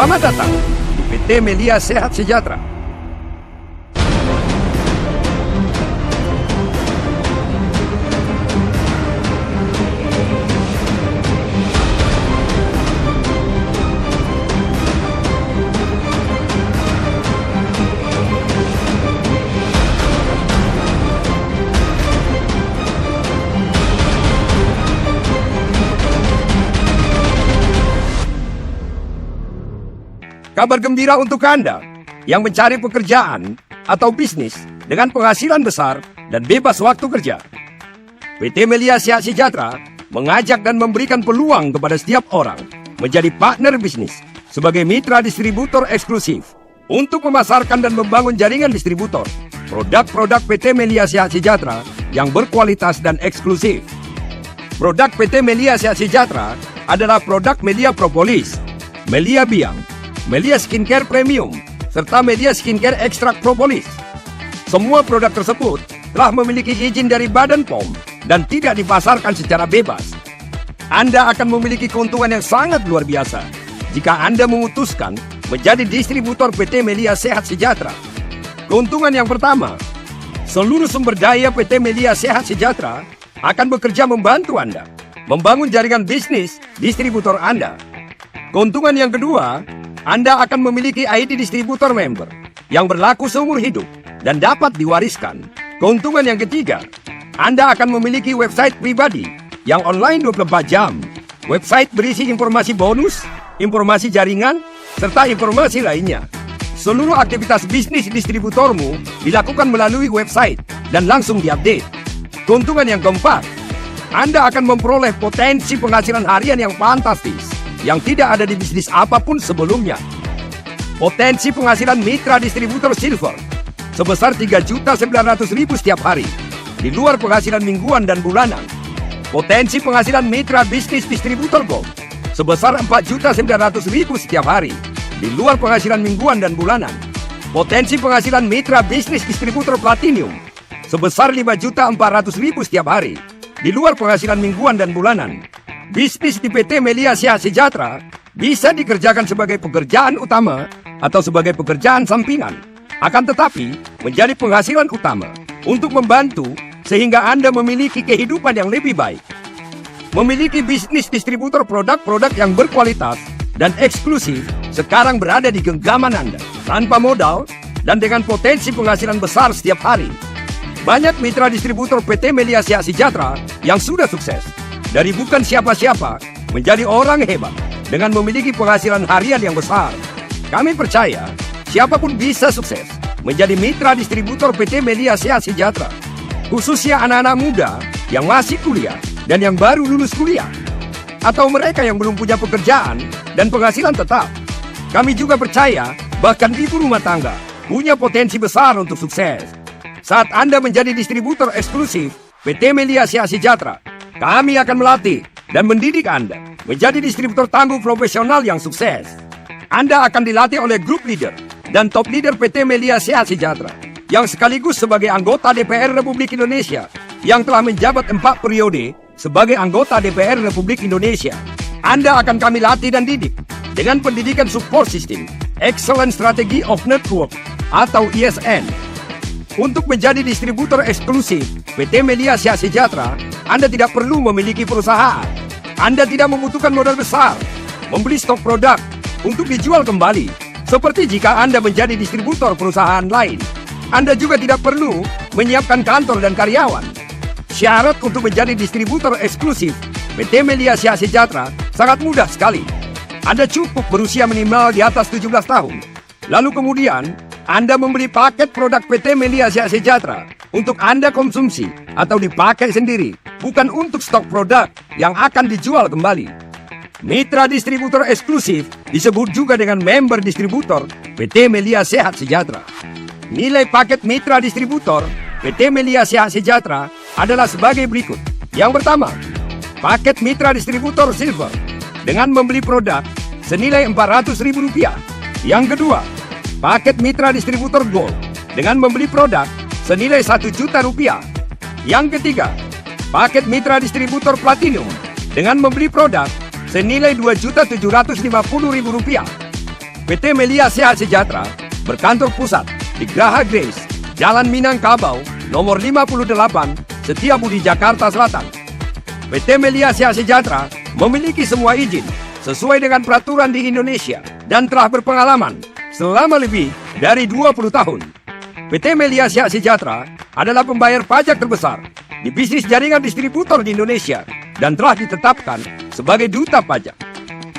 Selamat datang di PT Melia Sehat Sejahtera. Kabar gembira untuk Anda yang mencari pekerjaan atau bisnis dengan penghasilan besar dan bebas waktu kerja. PT Melia Sehat Sejahtera mengajak dan memberikan peluang kepada setiap orang menjadi partner bisnis sebagai mitra distributor eksklusif untuk memasarkan dan membangun jaringan distributor produk-produk PT Melia Sehat Sejahtera yang berkualitas dan eksklusif. Produk PT Melia Sehat Sejahtera adalah produk Melia Propolis, Melia Biang, Melia Skincare Premium, serta Melia Skincare Ekstrak Propolis. Semua produk tersebut telah memiliki izin dari Badan POM dan tidak dipasarkan secara bebas. Anda akan memiliki keuntungan yang sangat luar biasa jika Anda memutuskan menjadi distributor PT Melia Sehat Sejahtera. Keuntungan yang pertama, seluruh sumber daya PT Melia Sehat Sejahtera akan bekerja membantu Anda membangun jaringan bisnis distributor Anda. Keuntungan yang kedua, Anda akan memiliki ID distributor member yang berlaku seumur hidup dan dapat diwariskan. Keuntungan yang ketiga, Anda akan memiliki website pribadi yang online 24 jam. Website berisi informasi bonus, informasi jaringan, serta informasi lainnya. Seluruh aktivitas bisnis distributormu dilakukan melalui website dan langsung diupdate. Keuntungan yang keempat, Anda akan memperoleh potensi penghasilan harian yang fantastis yang tidak ada di bisnis apapun sebelumnya. Potensi penghasilan mitra distributor silver sebesar 3.900.000 setiap hari, di luar penghasilan mingguan dan bulanan. Potensi penghasilan mitra bisnis distributor gold sebesar 4.900.000 setiap hari, di luar penghasilan mingguan dan bulanan. Potensi penghasilan mitra bisnis distributor platinum sebesar 5.400.000 setiap hari, di luar penghasilan mingguan dan bulanan. Bisnis di PT Melia Sehat Sejahtera bisa dikerjakan sebagai pekerjaan utama atau sebagai pekerjaan sampingan. Akan tetapi, menjadi penghasilan utama untuk membantu sehingga Anda memiliki kehidupan yang lebih baik. Memiliki bisnis distributor produk-produk yang berkualitas dan eksklusif sekarang berada di genggaman Anda, tanpa modal dan dengan potensi penghasilan besar setiap hari. Banyak mitra distributor PT Melia Sehat Sejahtera yang sudah sukses dari bukan siapa-siapa menjadi orang hebat dengan memiliki penghasilan harian yang besar. Kami percaya siapapun bisa sukses menjadi mitra distributor PT Melia Sehat Sejahtera, khususnya anak-anak muda yang masih kuliah dan yang baru lulus kuliah, atau mereka yang belum punya pekerjaan dan penghasilan tetap. Kami juga percaya bahkan ibu rumah tangga punya potensi besar untuk sukses. Saat Anda menjadi distributor eksklusif PT Melia Sehat Sejahtera, kami akan melatih dan mendidik Anda menjadi distributor tangguh profesional yang sukses. Anda akan dilatih oleh grup leader dan top leader PT Melia Sehat Sejahtera yang sekaligus sebagai anggota DPR Republik Indonesia yang telah menjabat 4 periode sebagai anggota DPR Republik Indonesia. Anda akan kami latih dan didik dengan pendidikan support system Excellent Strategy of Network atau ISN. Untuk menjadi distributor eksklusif PT Melia Sehat Sejahtera, Anda tidak perlu memiliki perusahaan. Anda tidak membutuhkan modal besar, membeli stok produk untuk dijual kembali, seperti jika Anda menjadi distributor perusahaan lain. Anda juga tidak perlu menyiapkan kantor dan karyawan. Syarat untuk menjadi distributor eksklusif PT Melia Sehat Sejahtera sangat mudah sekali. Anda cukup berusia minimal di atas 17 tahun. Lalu kemudian, Anda membeli paket produk PT Melia Sehat Sejahtera untuk Anda konsumsi atau dipakai sendiri, bukan untuk stok produk yang akan dijual kembali. Mitra distributor eksklusif disebut juga dengan member distributor PT Melia Sehat Sejahtera. Nilai paket mitra distributor PT Melia Sehat Sejahtera adalah sebagai berikut. Yang pertama, paket mitra distributor silver dengan membeli produk senilai Rp400.000. Yang kedua, paket mitra distributor gold dengan membeli produk senilai Rp1.000.000. Yang ketiga, paket mitra distributor platinum dengan membeli produk senilai Rp2.750.000. PT Melia Sehat Sejahtera berkantor pusat di Graha Grace, Jalan Minangkabau, nomor 58, Setiabudi, Jakarta Selatan. PT Melia Sehat Sejahtera memiliki semua izin sesuai dengan peraturan di Indonesia dan telah berpengalaman selama lebih dari 20 tahun. PT Melia Sehat Sejahtera adalah pembayar pajak terbesar di bisnis jaringan distributor di Indonesia dan telah ditetapkan sebagai duta pajak.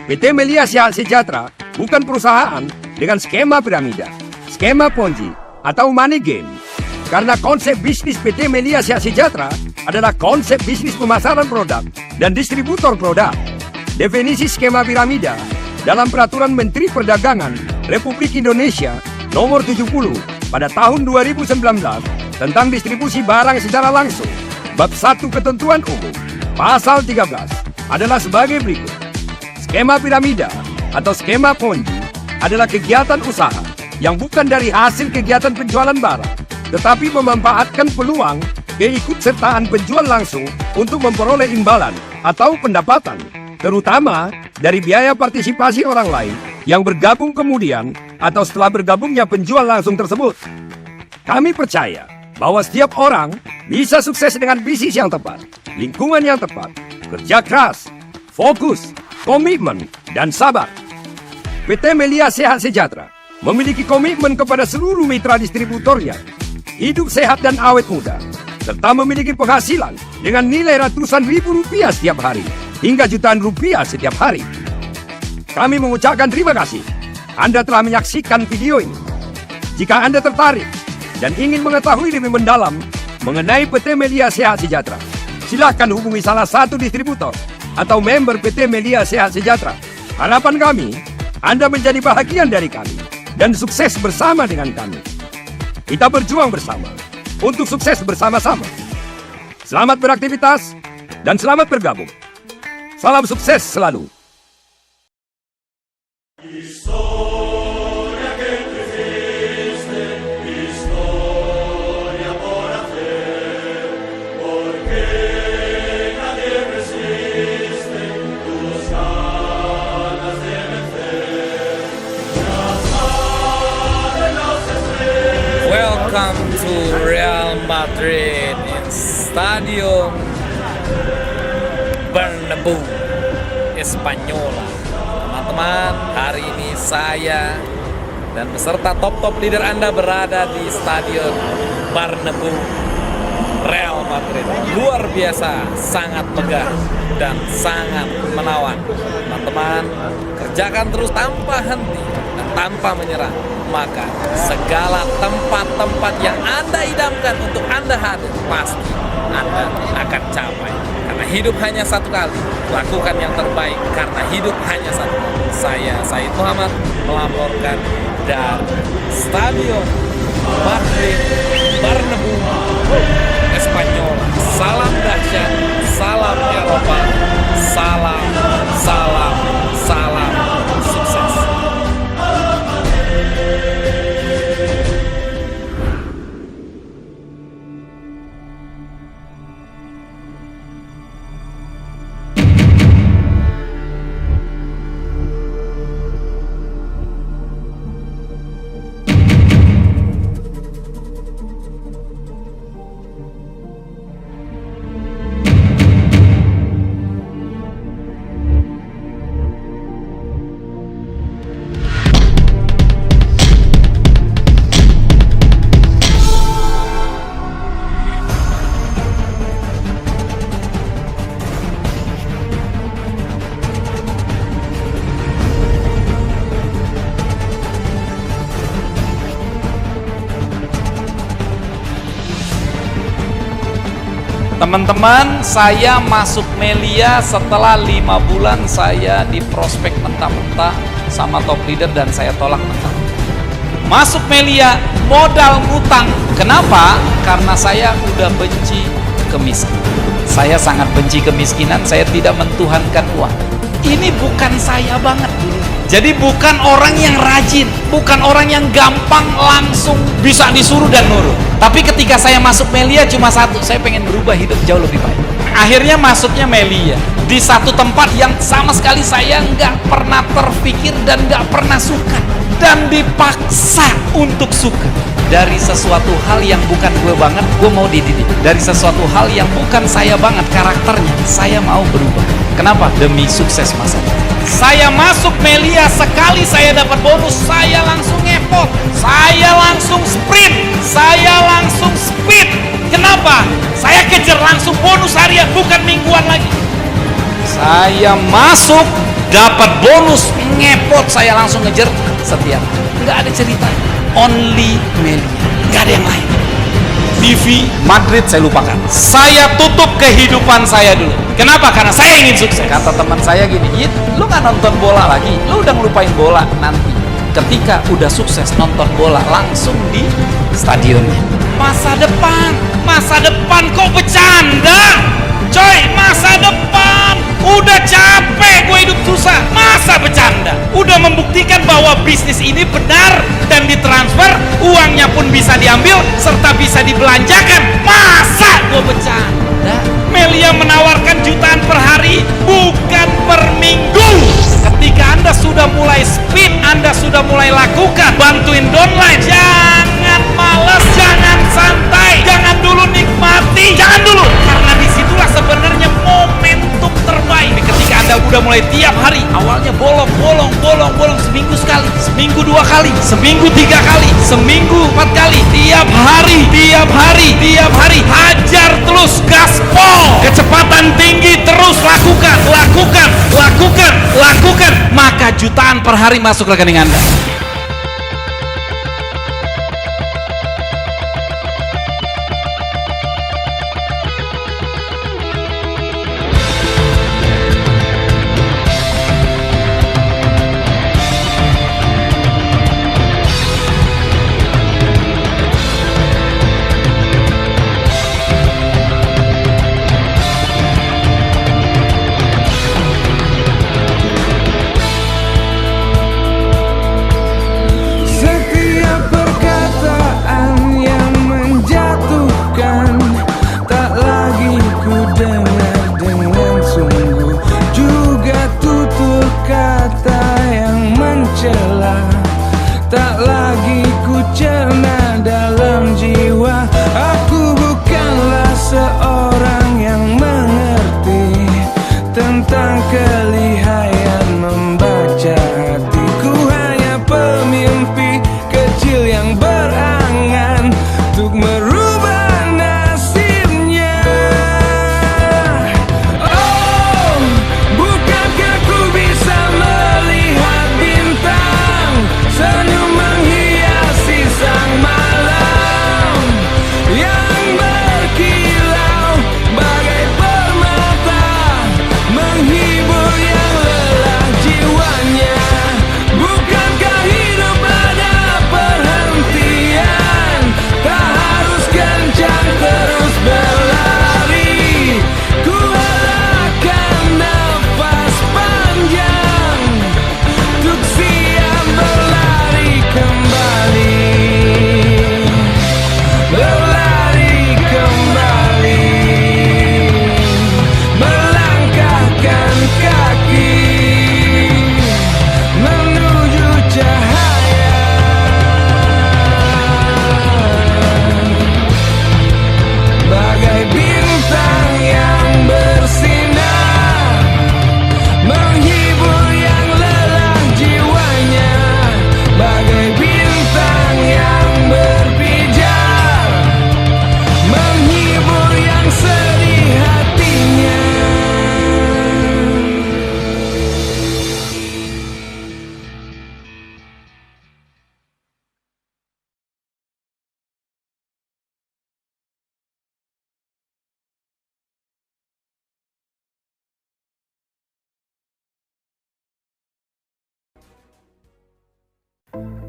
PT Melia Sehat Sejahtera bukan perusahaan dengan skema piramida, skema ponzi, atau money game. Karena konsep bisnis PT Melia Sehat Sejahtera adalah konsep bisnis pemasaran produk dan distributor produk. Definisi skema piramida dalam Peraturan Menteri Perdagangan Republik Indonesia Nomor 70 pada tahun 2019 tentang distribusi barang secara langsung, Bab 1 Ketentuan Umum, Pasal 13 adalah sebagai berikut. Skema piramida atau skema ponzi adalah kegiatan usaha yang bukan dari hasil kegiatan penjualan barang, tetapi memanfaatkan peluang keikutsertaan penjual langsung untuk memperoleh imbalan atau pendapatan, terutama dari biaya partisipasi orang lain yang bergabung kemudian atau setelah bergabungnya penjual langsung tersebut. Kami percaya bahwa setiap orang bisa sukses dengan bisnis yang tepat, lingkungan yang tepat, kerja keras, fokus, komitmen, dan sabar. PT Melia Sehat Sejahtera memiliki komitmen kepada seluruh mitra distributornya, hidup sehat dan awet muda, serta memiliki penghasilan dengan nilai ratusan ribu rupiah setiap hari, hingga jutaan rupiah setiap hari. Kami mengucapkan terima kasih Anda telah menyaksikan video ini. Jika Anda tertarik dan ingin mengetahui lebih mendalam mengenai PT Melia Sehat Sejahtera, silakan hubungi salah satu distributor atau member PT Melia Sehat Sejahtera. Harapan kami, Anda menjadi bahagian dari kami dan sukses bersama dengan kami. Kita berjuang bersama untuk sukses bersama-sama. Selamat beraktivitas dan selamat bergabung. Salam sukses selalu. Welcome to Real Madrid in Stadion Bernabeu, Espanyola. Teman-teman, hari ini saya dan beserta top leader Anda berada di Stadion Bernabeu, Real Madrid. Luar biasa, sangat megah dan sangat menawan. Teman-teman, kerjakan terus tanpa henti dan tanpa menyerah. Maka segala tempat-tempat yang Anda idamkan untuk Anda hadir, pasti Anda akan capai. Karena hidup hanya satu kali, lakukan yang terbaik karena hidup hanya satu kali. Saya Said Muhammad melaporkan dari Stadion Madrid Bernabeu, Espanyola. Salam dahsyat, salam Eropa, salam sukses. Teman-teman, saya masuk Melia setelah 5 bulan saya di prospek mentah-mentah sama top leader dan saya tolak mentah. Masuk Melia modal ngutang. Kenapa? Karena saya udah benci kemiskinan. Saya sangat benci kemiskinan, saya tidak mentuhankan uang. Ini bukan saya banget dulu. Jadi bukan orang yang rajin, bukan orang yang gampang langsung bisa disuruh dan nurut. Tapi ketika saya masuk Melia cuma satu, saya pengen berubah hidup jauh lebih baik. Akhirnya masuknya Melia di satu tempat yang sama sekali saya nggak pernah terpikir dan nggak pernah suka. dan dipaksa untuk suka. Dari sesuatu hal yang bukan gue banget, gue mau dididik. Dari sesuatu hal yang bukan saya banget karakternya, saya mau berubah. Kenapa? Demi sukses masa depan. Saya masuk Melia, sekali saya dapat bonus, saya langsung ngepot, saya langsung sprint, saya langsung speed. Kenapa? Saya kejar langsung bonus harian, bukan mingguan lagi. Saya masuk, dapat bonus, ngepot, saya langsung ngejar setiap. Nggak ada cerita, only Melia, nggak ada yang lain. TV, Madrid saya lupakan. Saya tutup kehidupan saya dulu. Kenapa? Karena saya ingin sukses. Kata teman saya gini, lu nggak nonton bola lagi, lu udah ngelupain bola. Nanti ketika udah sukses nonton bola langsung di stadionnya. Masa depan kok bercanda? Coy, masa depan udah capek gue hidup susah, masa bercanda? Udah membuktikan bahwa bisnis ini benar dan ditransfer, uangnya pun bisa diambil serta bisa dibelanjakan. Masa gue bercanda? Melia menawarkan jutaan per hari, bukan per minggu. Ketika Anda sudah mulai speed, Anda sudah mulai lakukan, bantuin downline, jangan malas, jangan santai, jangan dulu nikmati, jangan dulu, karena disitulah sebenarnya momentum terbaik. Ketika Anda udah mulai tiap hari, awalnya bolong, seminggu sekali, seminggu 2 kali, seminggu 3 kali, seminggu 4 kali, tiap hari, hajar terus, gaspol, kecepatan tinggi terus, lakukan, maka jutaan per hari masuk rekening Anda.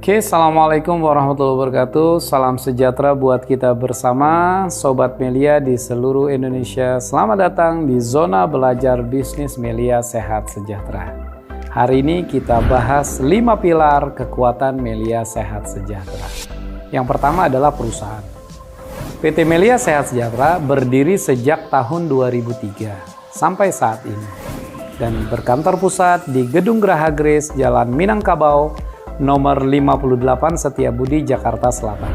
Oke, Assalamualaikum warahmatullahi wabarakatuh. Salam sejahtera buat kita bersama, Sobat Melia di seluruh Indonesia. Selamat datang di Zona Belajar Bisnis Melia Sehat Sejahtera. Hari ini kita bahas 5 pilar kekuatan Melia Sehat Sejahtera. Yang pertama adalah perusahaan. PT Melia Sehat Sejahtera berdiri sejak tahun 2003 sampai saat ini. Dan berkantor pusat di Gedung Geraha Grace, Jalan Minangkabau, nomor 58 Setiabudi, Jakarta Selatan.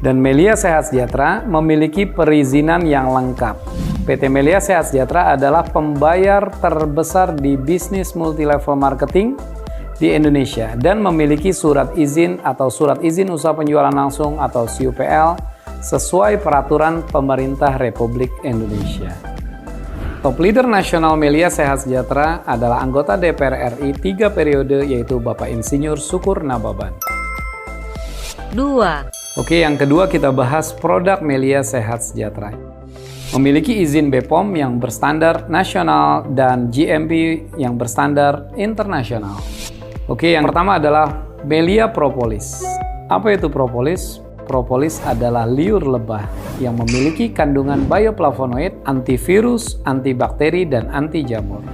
Dan Melia Sehat Sejahtera memiliki perizinan yang lengkap. PT Melia Sehat Sejahtera adalah pembayar terbesar di bisnis multilevel marketing di Indonesia dan memiliki surat izin atau surat izin usaha penjualan langsung atau SUPL sesuai peraturan pemerintah Republik Indonesia. Top leader nasional Melia Sehat Sejahtera adalah anggota DPR RI 3 periode, yaitu Bapak Insinyur Syukur Nababan. 2. Oke, yang kedua kita bahas produk Melia Sehat Sejahtera. Memiliki izin BPOM yang berstandar nasional dan GMP yang berstandar internasional. Oke, yang pertama adalah Melia Propolis. Apa itu propolis? Propolis adalah liur lebah yang memiliki kandungan bioflavonoid, antivirus, antibakteri, dan anti jamur.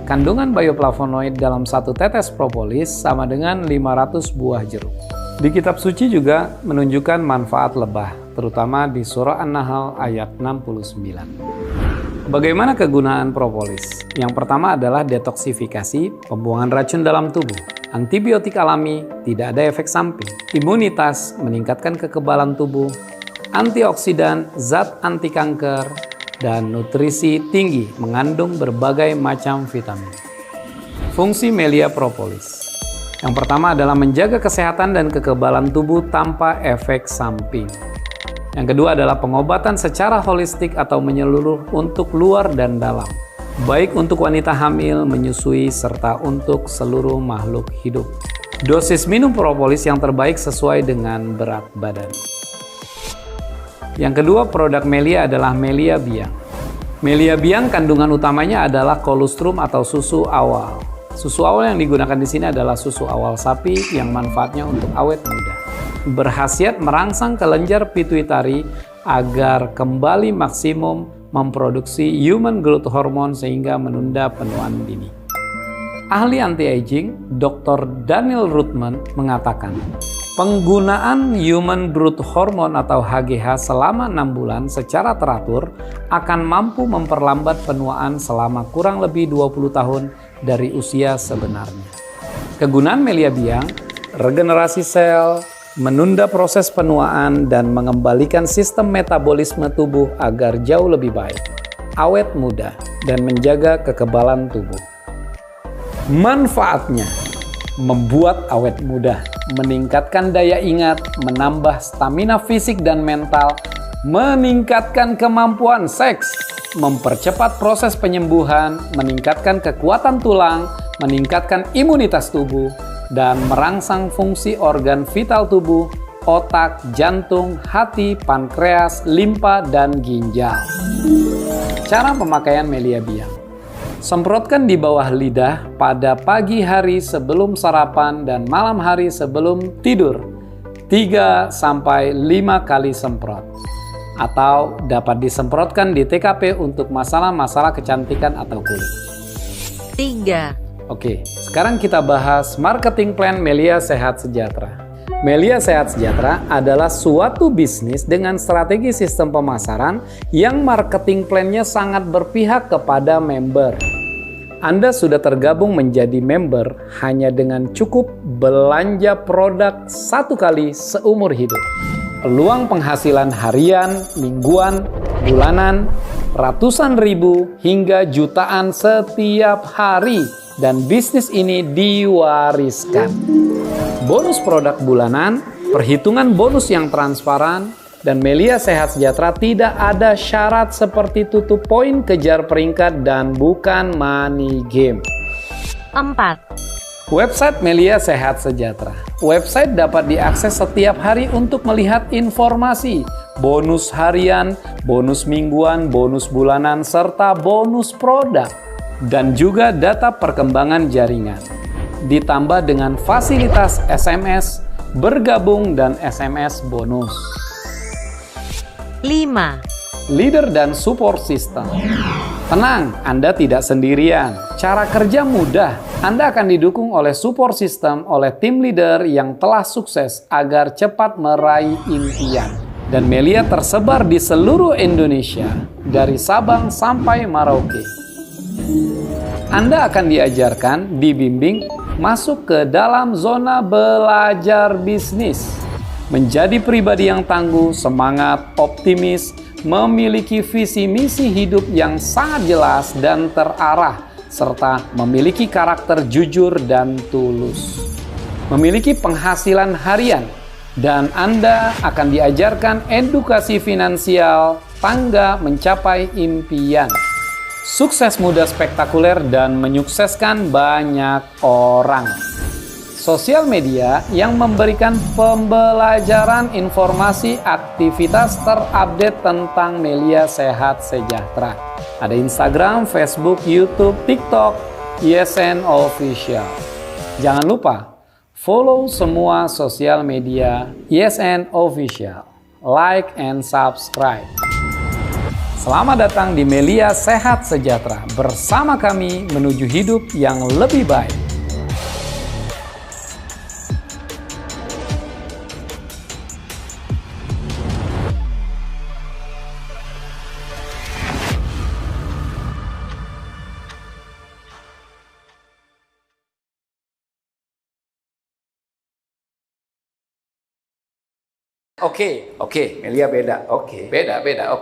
Kandungan bioflavonoid dalam satu tetes propolis sama dengan 500 buah jeruk. Di kitab suci juga menunjukkan manfaat lebah, terutama di surah An-Nahl ayat 69. Bagaimana kegunaan propolis? Yang pertama adalah detoksifikasi, pembuangan racun dalam tubuh, antibiotik alami, tidak ada efek samping, imunitas, meningkatkan kekebalan tubuh, antioksidan, zat anti kanker, dan nutrisi tinggi, mengandung berbagai macam vitamin. Fungsi Melia Propolis. Yang pertama adalah menjaga kesehatan dan kekebalan tubuh tanpa efek samping. Yang kedua adalah pengobatan secara holistik atau menyeluruh untuk luar dan dalam, baik untuk wanita hamil, menyusui, serta untuk seluruh makhluk hidup. Dosis minum propolis yang terbaik sesuai dengan berat badan. Yang kedua produk Melia adalah Melia Biang. Melia Biang kandungan utamanya adalah kolostrum atau susu awal. Susu awal yang digunakan di sini adalah susu awal sapi yang manfaatnya untuk awet muda. Berkhasiat merangsang kelenjar pituitari agar kembali maksimum memproduksi human growth hormone sehingga menunda penuaan dini. Ahli anti-aging Dr. Daniel Ruttman mengatakan, penggunaan human growth hormone atau HGH selama 6 bulan secara teratur akan mampu memperlambat penuaan selama kurang lebih 20 tahun dari usia sebenarnya. Kegunaan Melia Biang, regenerasi sel, menunda proses penuaan, dan mengembalikan sistem metabolisme tubuh agar jauh lebih baik, awet muda, dan menjaga kekebalan tubuh. Manfaatnya, membuat awet muda, meningkatkan daya ingat, menambah stamina fisik dan mental, meningkatkan kemampuan seks, mempercepat proses penyembuhan, meningkatkan kekuatan tulang, meningkatkan imunitas tubuh, dan merangsang fungsi organ vital tubuh, otak, jantung, hati, pankreas, limpa, dan ginjal. Cara pemakaian Melia Biang. Semprotkan di bawah lidah pada pagi hari sebelum sarapan dan malam hari sebelum tidur. 3-5 kali semprot. Atau dapat disemprotkan di TKP untuk masalah-masalah kecantikan atau kulit. 3. Oke, sekarang kita bahas marketing plan Melia Sehat Sejahtera. Melia Sehat Sejahtera adalah suatu bisnis dengan strategi sistem pemasaran yang marketing plan-nya sangat berpihak kepada member. Anda sudah tergabung menjadi member hanya dengan cukup belanja produk 1 kali seumur hidup. Peluang penghasilan harian, mingguan, bulanan, ratusan ribu hingga jutaan setiap hari. Dan bisnis ini diwariskan. Bonus produk bulanan, perhitungan bonus yang transparan, dan Melia Sehat Sejahtera tidak ada syarat seperti tutup poin, kejar peringkat, dan bukan money game. 4. Website Melia Sehat Sejahtera. Website dapat diakses setiap hari untuk melihat informasi, bonus harian, bonus mingguan, bonus bulanan, serta bonus produk. Dan juga data perkembangan jaringan. Ditambah dengan fasilitas SMS, bergabung, dan SMS bonus. 5. Leader dan support system. Tenang, Anda tidak sendirian. Cara kerja mudah. Anda akan didukung oleh support system oleh tim leader yang telah sukses agar cepat meraih impian. Dan Melia tersebar di seluruh Indonesia, dari Sabang sampai Merauke. Anda akan diajarkan, dibimbing, masuk ke dalam zona belajar bisnis. Menjadi pribadi yang tangguh, semangat, optimis, memiliki visi misi hidup yang sangat jelas dan terarah, serta memiliki karakter jujur dan tulus. Memiliki penghasilan harian, dan Anda akan diajarkan edukasi finansial tangga mencapai impian. Sukses muda spektakuler dan menyukseskan banyak orang. Sosial media yang memberikan pembelajaran informasi aktivitas terupdate tentang Melia Sehat Sejahtera. Ada Instagram, Facebook, YouTube, TikTok, YSN Official. Jangan lupa follow semua sosial media YSN Official. Like and subscribe. Selamat datang di Melia Sehat Sejahtera. Bersama kami menuju hidup yang lebih baik. Oke, Melia beda. Beda. Beda.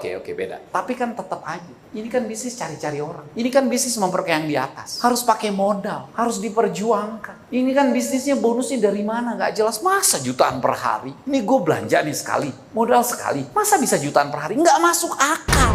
Tapi kan tetap aja. Ini kan bisnis cari-cari orang. Ini kan bisnis memperkaya yang di atas. Harus pakai modal, harus diperjuangkan. Ini kan bisnisnya bonusnya dari mana? Gak jelas. Masa jutaan per hari? Ini gue belanja nih sekali, modal sekali. Masa bisa jutaan per hari? Nggak masuk akal.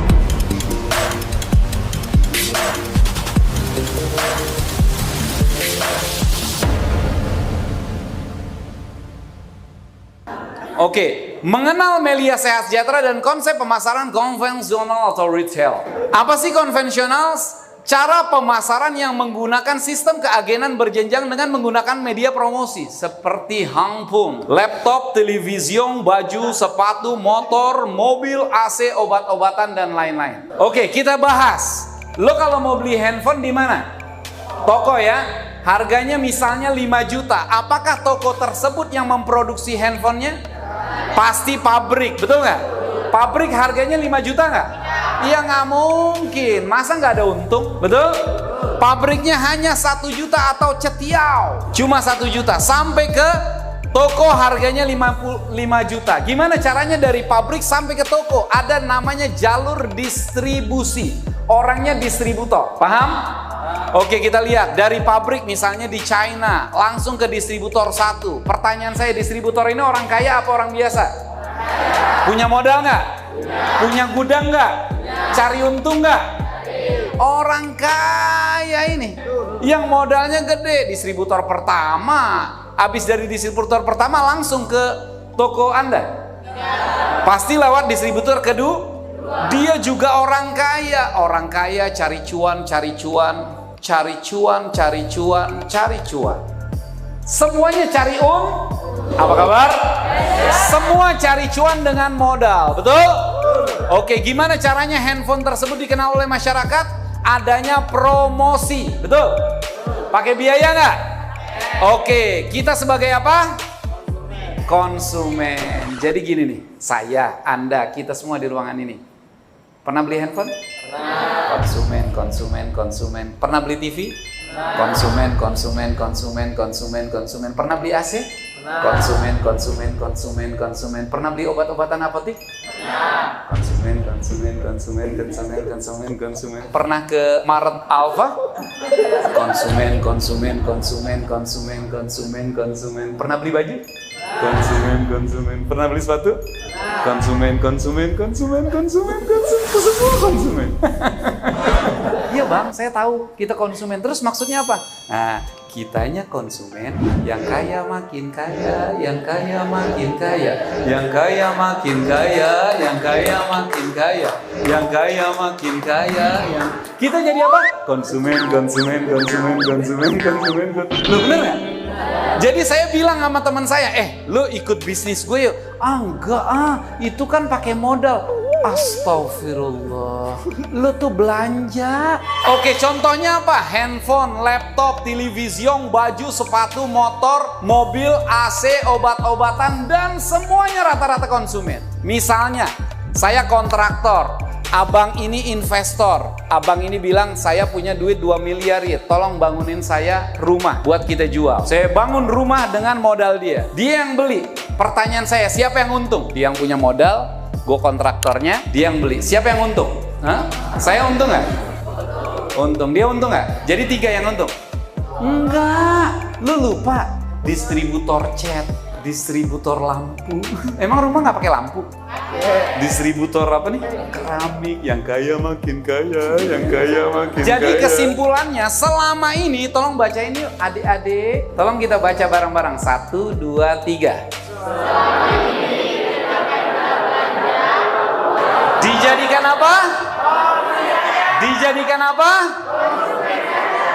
Oke, mengenal Melia Sehat Sejahtera dan konsep pemasaran konvensional atau retail. Apa sih konvensional? Cara pemasaran yang menggunakan sistem keagenan berjenjang dengan menggunakan media promosi seperti handphone, laptop, televisi, baju, sepatu, motor, mobil, AC, obat-obatan dan lain-lain. Oke, kita bahas. Lo kalau mau beli handphone di mana? Toko ya. Harganya misalnya 5 juta. Apakah toko tersebut yang memproduksi handphonenya? Pasti pabrik, betul nggak? Pabrik harganya 5 juta nggak? Iya nggak mungkin, masa nggak ada untung, betul? Pabriknya hanya 1 juta atau cetiau, cuma 1 juta. Sampai ke toko harganya 55 juta. Gimana caranya dari pabrik sampai ke toko? Ada namanya jalur distribusi. Orangnya distributor, paham? Oke, kita lihat dari pabrik misalnya di China langsung ke distributor 1. Pertanyaan saya, distributor ini orang kaya apa orang biasa? Punya modal nggak? Punya gudang nggak? Cari untung nggak? Orang kaya ini yang modalnya gede. Distributor pertama, habis dari distributor pertama langsung ke toko Anda. Pasti lewat distributor kedua. Dia juga orang kaya. Orang kaya cari cuan, cari cuan. Semuanya cari apa kabar? Semua cari cuan dengan modal, betul? Oke, gimana caranya handphone tersebut dikenal oleh masyarakat? Adanya promosi, betul? Pakai biaya nggak? Oke, kita sebagai apa? Konsumen. Jadi gini nih, saya, Anda, kita semua di ruangan ini. Pernah beli handphone? Konsumen. Pernah beli TV? Konsumen. Pernah beli AC? Konsumen. Pernah beli obat-obatan apotik? Konsumen. Pernah ke Maret Alfa? Konsumen. Pernah beli baju? Konsumen. Pernah beli sepatu? Konsumen. Semua konsumen. Iya bang, saya tahu kita konsumen. Terus maksudnya apa? Nah, kitanya konsumen, yang kaya makin kaya, yang kaya makin kaya, yang kaya makin kaya, yang kaya makin kaya, yang kaya makin kaya, yang kita jadi apa? Konsumen. Lo bener nggak? Jadi saya bilang sama teman saya, lo ikut bisnis gue yuk. Enggak itu kan pakai modal. Astagfirullah, lo tuh belanja. Oke, contohnya apa? Handphone, laptop, televisi, baju, sepatu, motor, mobil, AC, obat-obatan, dan semuanya rata-rata konsumen. Misalnya, saya kontraktor, abang ini investor. Abang ini bilang, saya punya duit 2 miliar ya, tolong bangunin saya rumah buat kita jual. Saya bangun rumah dengan modal dia. Dia yang beli. Pertanyaan saya, siapa yang untung? Dia yang punya modal, gue kontraktornya, dia yang beli. Siapa yang untung? Hah? Saya untung nggak? Untung. Dia untung nggak? Jadi 3 yang untung? Enggak. Lu lupa. Distributor cat, distributor lampu. Emang rumah nggak pakai lampu? Distributor apa nih? Keramik. Yang kaya makin kaya, yang kaya makin kaya. Jadi kesimpulannya, selama ini, tolong baca ini yuk, adik-adik. Tolong kita baca bareng-bareng. 1, 2, 3. Dijadikan apa? Dijadikan apa?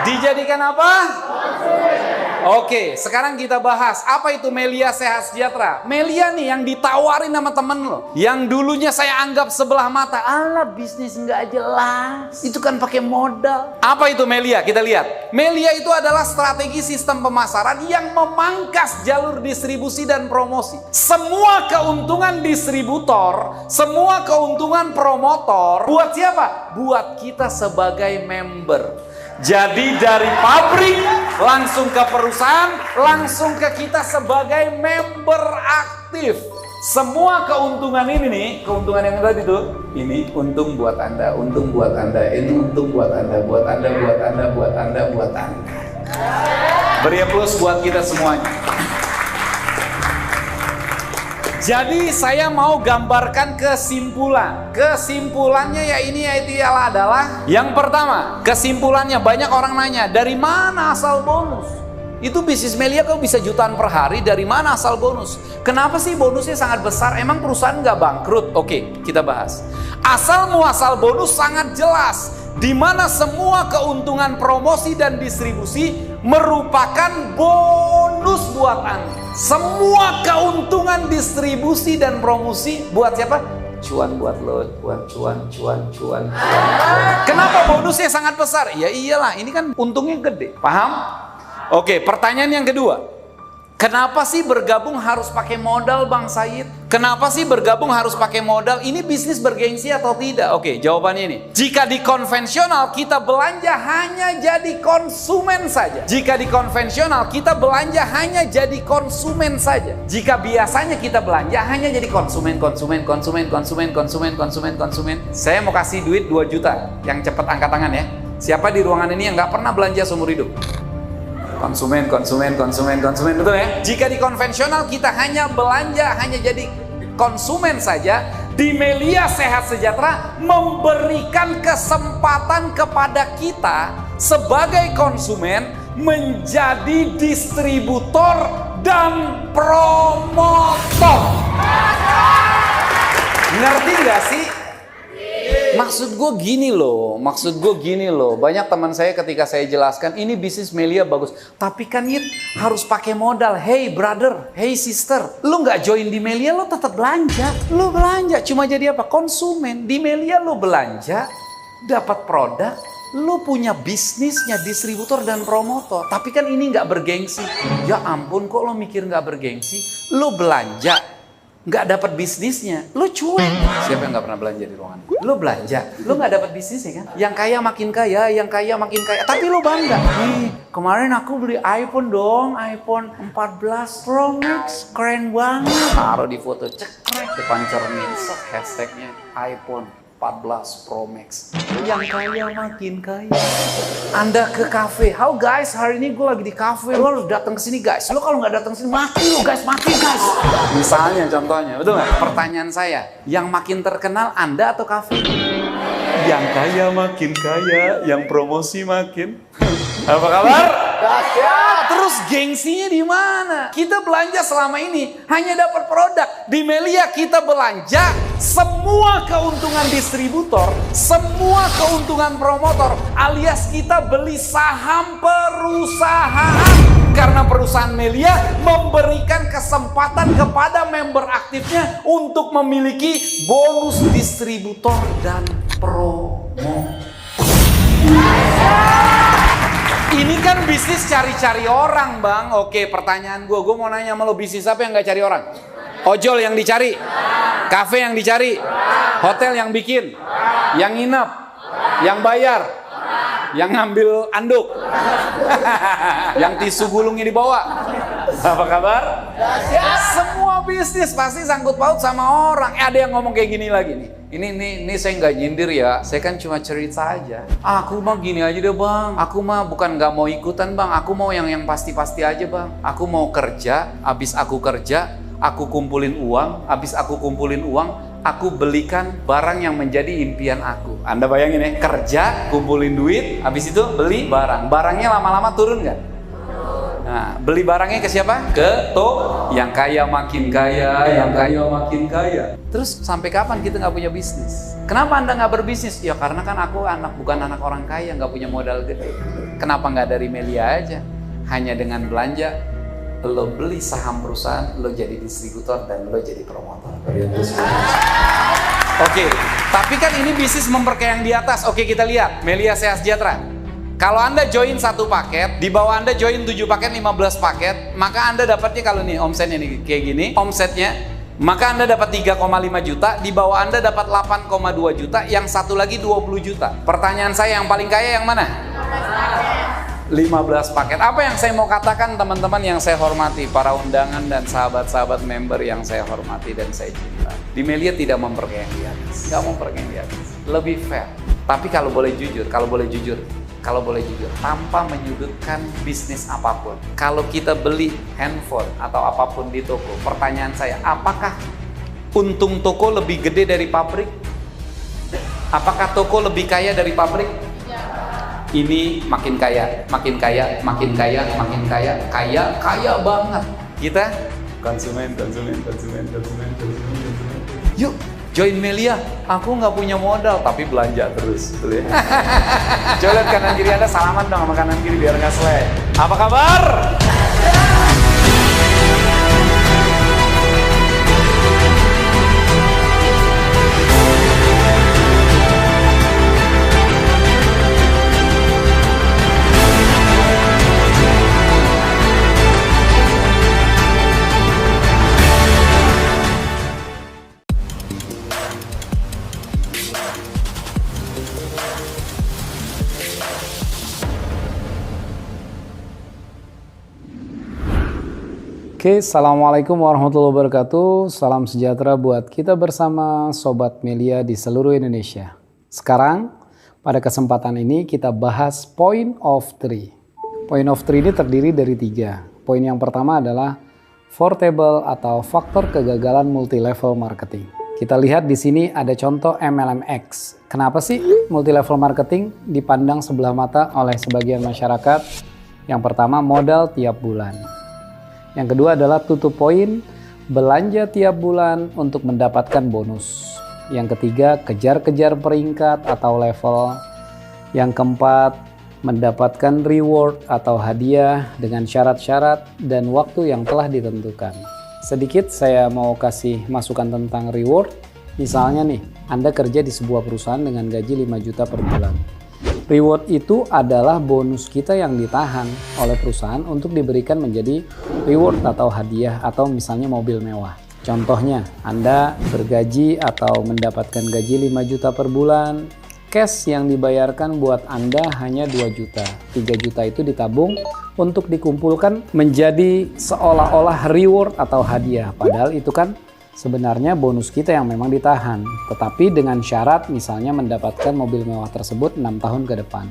Dijadikan apa? Oke, sekarang kita bahas apa itu Melia Sehat Sejahtera. Melia nih yang ditawarin sama temen lo, yang dulunya saya anggap sebelah mata. Alah, bisnis nggak jelas, itu kan pakai modal. Apa itu Melia? Kita lihat. Melia itu adalah strategi sistem pemasaran yang memangkas jalur distribusi dan promosi. Semua keuntungan distributor, semua keuntungan promotor, buat siapa? Buat kita sebagai member. Jadi dari pabrik langsung ke perusahaan, langsung ke kita sebagai member aktif. Semua keuntungan ini nih, keuntungan yang tadi tuh, ini untung buat Anda, untung buat Anda, ini untung buat Anda, buat Anda, buat Anda, buat Anda, buat Anda. Beri plus buat kita semuanya. Jadi saya mau gambarkan kesimpulan. Kesimpulannya ya ini yaitu adalah yang pertama, kesimpulannya banyak orang nanya, dari mana asal bonus? Itu bisnis Melia kok bisa jutaan per hari, dari mana asal bonus? Kenapa sih bonusnya sangat besar? Emang perusahaan nggak bangkrut? Oke, kita bahas. Asal muasal bonus sangat jelas, di mana semua keuntungan promosi dan distribusi merupakan bonus buat Anda. Semua keuntungan distribusi dan promosi buat siapa? Cuan buat lo, buat cuan. Kenapa bonusnya sangat besar? Ya iyalah, ini kan untungnya gede. Paham? Oke, pertanyaan yang kedua. Kenapa sih bergabung harus pakai modal, Bang Said? Kenapa sih bergabung harus pakai modal? Ini bisnis bergengsi atau tidak? Oke, jawabannya ini. Jika di konvensional kita belanja hanya jadi konsumen saja. Jika di konvensional kita belanja hanya jadi konsumen saja. Jika biasanya kita belanja hanya jadi konsumen. Saya mau kasih duit 2 juta. Yang cepat angkat tangan ya. Siapa di ruangan ini yang nggak pernah belanja seumur hidup? Konsumen, betul ya? Jika di konvensional kita hanya belanja, hanya jadi konsumen saja, di Melia Sehat Sejahtera memberikan kesempatan kepada kita sebagai konsumen menjadi distributor dan promotor. Ngerti gak sih? Maksud gue gini loh, banyak teman saya ketika saya jelaskan ini bisnis Melia bagus, tapi kan Yit harus pakai modal. Hey brother, hey sister, lu nggak join di Melia lo tetap belanja, lu belanja cuma jadi apa? Konsumen. Di Melia lu belanja, dapat produk, lu punya bisnisnya distributor dan promotor, tapi kan ini nggak bergengsi. Ya ampun, kok lo mikir nggak bergengsi? Lu belanja, nggak dapat bisnisnya, lu cuek. Siapa yang nggak pernah belanja di ruangan? Lu belanja, lu nggak dapat bisnisnya kan? Yang kaya makin kaya, yang kaya makin kaya. Tapi lu bangga. Nih, kemarin aku beli iPhone dong, iPhone 14 Pro Max, keren banget. Taruh di foto, cekrek depan cermin, hashtagnya iPhone 14 Pro Max. Yang kaya makin kaya. Anda ke kafe, how guys, hari ini gue lagi di kafe, lo harus datang ke sini guys. Lo kalau nggak datang sini mati lo guys, mati guys. Misalnya contohnya, betul nggak? Pertanyaan saya, yang makin terkenal Anda atau kafe? Yang kaya makin kaya, yang promosi makin. Apa kabar? Terus gengsinya di mana? Kita belanja selama ini hanya dapat produk. Di Melia kita belanja semua keuntungan distributor, semua keuntungan promotor, alias kita beli saham perusahaan. Karena perusahaan Melia memberikan kesempatan kepada member aktifnya untuk memiliki bonus distributor dan promo. Ini kan bisnis cari-cari orang, Bang. Oke, pertanyaan gue mau nanya sama lo, bisnis apa yang gak cari orang? Ojol yang dicari? Kafe yang dicari? Hotel yang bikin? Yang nginep? Yang bayar? Yang ngambil anduk? Yang tisu gulungnya dibawa? Apa kabar? Semua bisnis pasti sangkut paut sama orang. Ada yang ngomong kayak gini lagi nih. Ini saya nggak nyindir ya. Saya kan cuma cerita aja. Aku mah gini aja deh bang. Aku mah bukan nggak mau ikutan bang. Aku mau yang pasti-pasti aja bang. Aku mau kerja. Abis aku kerja, aku kumpulin uang. Abis aku kumpulin uang, aku belikan barang yang menjadi impian aku. Anda bayangin ya, kerja, kumpulin duit, habis itu beli barang. Barangnya lama-lama turun nggak? Nah, beli barangnya ke siapa? Ke yang kaya makin kaya, yang kaya makin kaya. Terus sampai kapan kita nggak punya bisnis? Kenapa Anda nggak berbisnis? Ya karena kan aku bukan anak orang kaya, nggak punya modal gede. Kenapa nggak dari Melia aja? Hanya dengan belanja, lo beli saham perusahaan, lo jadi distributor dan lo jadi promotor. Oke, tapi kan ini bisnis memperkaya yang di atas. Oke, kita lihat Melia Sehat Sejahtera. Kalau Anda join satu paket, di bawah Anda join 7 paket, 15 paket, maka Anda dapatnya kalau nih omsetnya nih kayak gini, omsetnya, maka Anda dapat 3,5 juta, di bawah Anda dapat 8,2 juta, yang satu lagi 20 juta. Pertanyaan saya, yang paling kaya yang mana? 15 paket. Apa yang saya mau katakan teman-teman yang saya hormati, para undangan dan sahabat-sahabat member yang saya hormati dan saya cinta. Di Melia tidak memperkaya yang di atas, nggak memperkaya yang di atas, lebih fair. Tapi kalau boleh jujur, tanpa menyudutkan bisnis apapun. Kalau kita beli handphone atau apapun di toko, pertanyaan saya, apakah untung toko lebih gede dari pabrik? Apakah toko lebih kaya dari pabrik? Ini makin kaya, makin kaya, makin kaya, makin kaya, kaya banget. Kita konsumen. Yuk, join Melia. Aku nggak punya modal, tapi belanja terus. Betul ya? Coba lihat kanan kiri Anda, salaman dong sama kanan kiri biar nggak selek. Apa kabar? Oke, Assalamualaikum warahmatullahi wabarakatuh. Salam sejahtera buat kita bersama Sobat Melia di seluruh Indonesia. Sekarang, pada kesempatan ini kita bahas point of three. Point of three ini terdiri dari 3. Poin yang pertama adalah 4 table atau faktor kegagalan multi-level marketing. Kita lihat di sini ada contoh MLMX. Kenapa sih multi-level marketing dipandang sebelah mata oleh sebagian masyarakat? Yang pertama, modal tiap bulan. Yang kedua adalah tutup poin, belanja tiap bulan untuk mendapatkan bonus. Yang ketiga, kejar-kejar peringkat atau level. Yang keempat, mendapatkan reward atau hadiah dengan syarat-syarat dan waktu yang telah ditentukan. Sedikit saya mau kasih masukan tentang reward. Misalnya nih, Anda kerja di sebuah perusahaan dengan gaji 5 juta per bulan. Reward itu adalah bonus kita yang ditahan oleh perusahaan untuk diberikan menjadi reward atau hadiah atau misalnya mobil mewah. Contohnya, Anda bergaji atau mendapatkan gaji 5 juta per bulan, cash yang dibayarkan buat Anda hanya 2 juta. 3 juta itu ditabung untuk dikumpulkan menjadi seolah-olah reward atau hadiah. Padahal itu kan sebenarnya bonus kita yang memang ditahan, tetapi dengan syarat misalnya mendapatkan mobil mewah tersebut 6 tahun ke depan.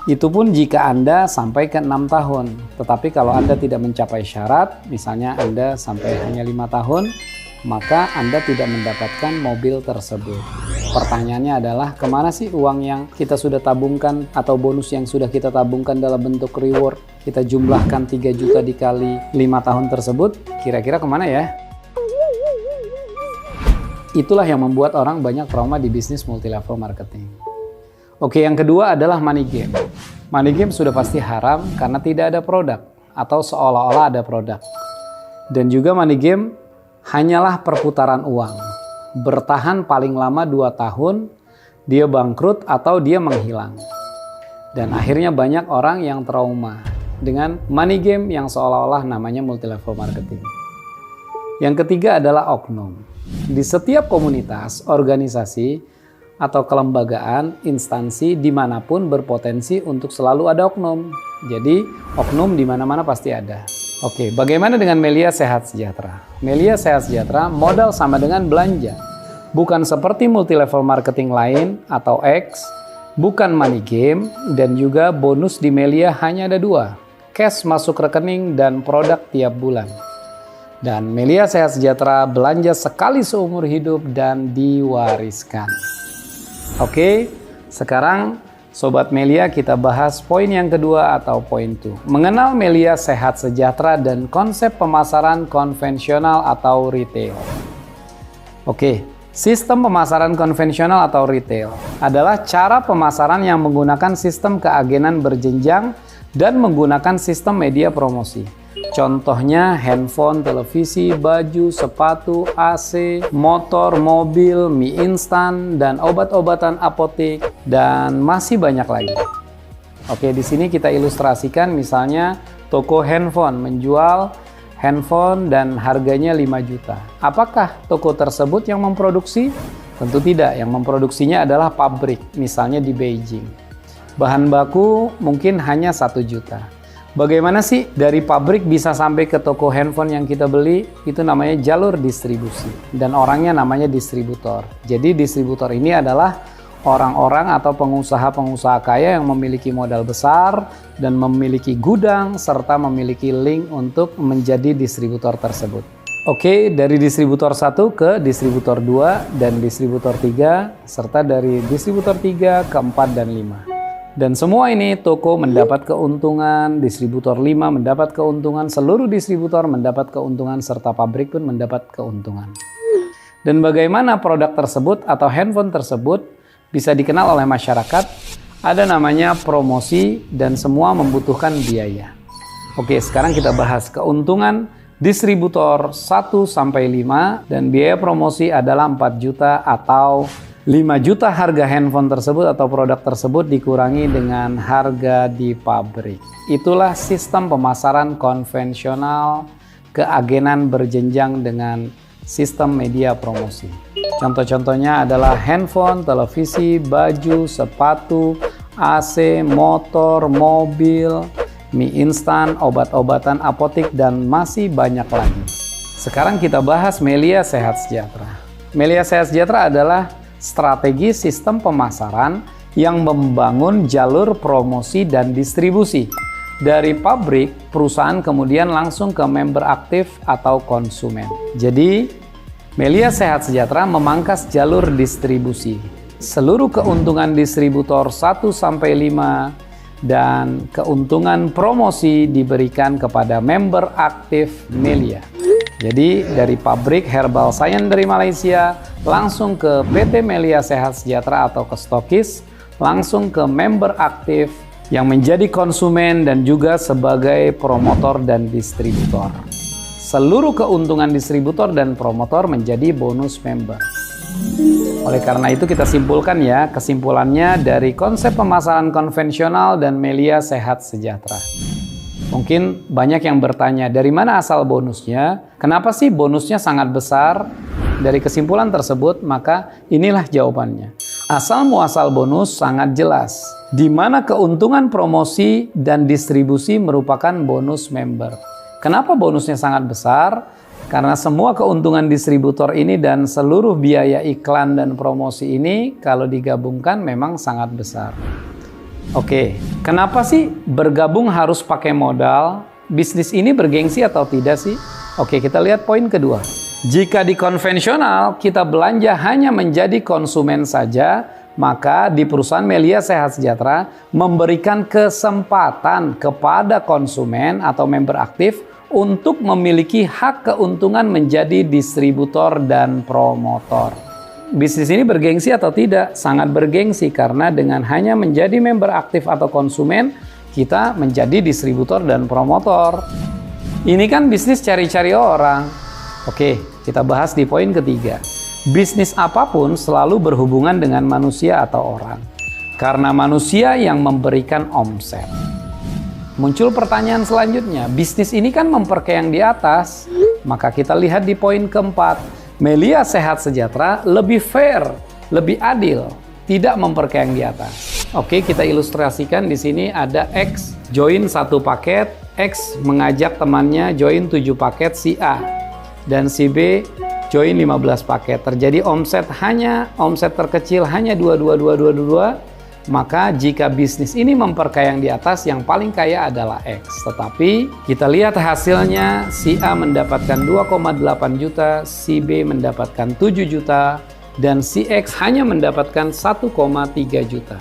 Itu pun jika Anda sampai ke 6 tahun, tetapi kalau Anda tidak mencapai syarat, misalnya Anda sampai hanya 5 tahun, maka Anda tidak mendapatkan mobil tersebut. Pertanyaannya adalah, kemana sih uang yang kita sudah tabungkan atau bonus yang sudah kita tabungkan dalam bentuk reward? Kita jumlahkan 3 juta dikali 5 tahun tersebut, kira-kira kemana ya? Itulah yang membuat orang banyak trauma di bisnis multi-level marketing. Oke, yang kedua adalah money game. Money game sudah pasti haram karena tidak ada produk atau seolah-olah ada produk. Dan juga money game hanyalah perputaran uang. Bertahan paling lama 2 tahun, dia bangkrut atau dia menghilang. Dan akhirnya banyak orang yang trauma dengan money game yang seolah-olah namanya multi-level marketing. Yang ketiga adalah oknum. Di setiap komunitas, organisasi, atau kelembagaan, instansi dimanapun berpotensi untuk selalu ada oknum. Jadi oknum di mana-mana pasti ada. Oke, bagaimana dengan Melia Sehat Sejahtera? Melia Sehat Sejahtera modal sama dengan belanja. Bukan seperti multi-level marketing lain atau X, bukan money game, dan juga bonus di Melia hanya ada 2. Cash masuk rekening dan produk tiap bulan. Dan Melia Sehat Sejahtera belanja sekali seumur hidup dan diwariskan. Oke, sekarang Sobat Melia kita bahas poin yang kedua atau poin 2. Mengenal Melia Sehat Sejahtera dan konsep pemasaran konvensional atau retail. Oke, sistem pemasaran konvensional atau retail adalah cara pemasaran yang menggunakan sistem keagenan berjenjang dan menggunakan sistem media promosi. Contohnya handphone, televisi, baju, sepatu, AC, motor, mobil, mie instan, dan obat-obatan apotek, dan masih banyak lagi. Oke, di sini kita ilustrasikan misalnya toko handphone menjual handphone dan harganya 5 juta. Apakah toko tersebut yang memproduksi? Tentu tidak, yang memproduksinya adalah pabrik, misalnya di Beijing. Bahan baku mungkin hanya 1 juta. Bagaimana sih dari pabrik bisa sampai ke toko handphone yang kita beli? Itu namanya jalur distribusi. Dan orangnya namanya distributor. Jadi distributor ini adalah orang-orang atau pengusaha-pengusaha kaya yang memiliki modal besar dan memiliki gudang serta memiliki link untuk menjadi distributor tersebut. Oke, dari distributor 1 ke distributor 2 dan distributor 3 serta dari distributor 3 ke 4 dan 5. Dan semua ini toko mendapat keuntungan, distributor 5 mendapat keuntungan, seluruh distributor mendapat keuntungan, serta pabrik pun mendapat keuntungan. Dan bagaimana produk tersebut atau handphone tersebut bisa dikenal oleh masyarakat? Ada namanya promosi dan semua membutuhkan biaya. Oke, sekarang kita bahas keuntungan distributor 1-5 dan biaya promosi adalah 4 juta atau 5 juta harga handphone tersebut atau produk tersebut dikurangi dengan harga di pabrik. Itulah sistem pemasaran konvensional keagenan berjenjang dengan sistem media promosi. Contoh-contohnya adalah handphone, televisi, baju, sepatu, AC, motor, mobil, mie instan, obat-obatan apotek, dan masih banyak lagi. Sekarang kita bahas Melia Sehat Sejahtera. Melia Sehat Sejahtera adalah strategi sistem pemasaran yang membangun jalur promosi dan distribusi. Dari pabrik, perusahaan kemudian langsung ke member aktif atau konsumen. Jadi, Melia Sehat Sejahtera memangkas jalur distribusi. Seluruh keuntungan distributor 1-5 dan keuntungan promosi diberikan kepada member aktif Melia. Jadi dari pabrik Herbal Science dari Malaysia langsung ke PT Melia Sehat Sejahtera atau ke stokis, langsung ke member aktif yang menjadi konsumen dan juga sebagai promotor dan distributor. Seluruh keuntungan distributor dan promotor menjadi bonus member. Oleh karena itu kita simpulkan ya, kesimpulannya dari konsep pemasaran konvensional dan Melia Sehat Sejahtera. Mungkin banyak yang bertanya, dari mana asal bonusnya? Kenapa sih bonusnya sangat besar? Dari kesimpulan tersebut, maka inilah jawabannya. Asal muasal bonus sangat jelas, di mana keuntungan promosi dan distribusi merupakan bonus member. Kenapa bonusnya sangat besar? Karena semua keuntungan distributor ini dan seluruh biaya iklan dan promosi ini kalau digabungkan memang sangat besar. Oke, kenapa sih bergabung harus pakai modal? Bisnis ini bergengsi atau tidak sih? Oke, kita lihat poin kedua. Jika di konvensional kita belanja hanya menjadi konsumen saja, maka di perusahaan Melia Sehat Sejahtera memberikan kesempatan kepada konsumen atau member aktif untuk memiliki hak keuntungan menjadi distributor dan promotor. Bisnis ini bergengsi atau tidak? Sangat bergengsi karena dengan hanya menjadi member aktif atau konsumen, kita menjadi distributor dan promotor. Ini kan bisnis cari-cari orang. Oke, kita bahas di poin ketiga. Bisnis apapun selalu berhubungan dengan manusia atau orang. Karena manusia yang memberikan omset. Muncul pertanyaan selanjutnya, bisnis ini kan memperkaya yang di atas. Maka kita lihat di poin keempat. Melia Sehat Sejahtera lebih fair, lebih adil. tidak memperkaya yang di atas. Oke, kita ilustrasikan di sini ada X join 1 paket, X mengajak temannya join 7 paket si A, dan si B join 15 paket. Terjadi omset terkecil hanya 22, maka jika bisnis ini memperkaya yang di atas, yang paling kaya adalah X. Tetapi kita lihat hasilnya, si A mendapatkan 2,8 juta, si B mendapatkan 7 juta, dan si X hanya mendapatkan 1,3 juta.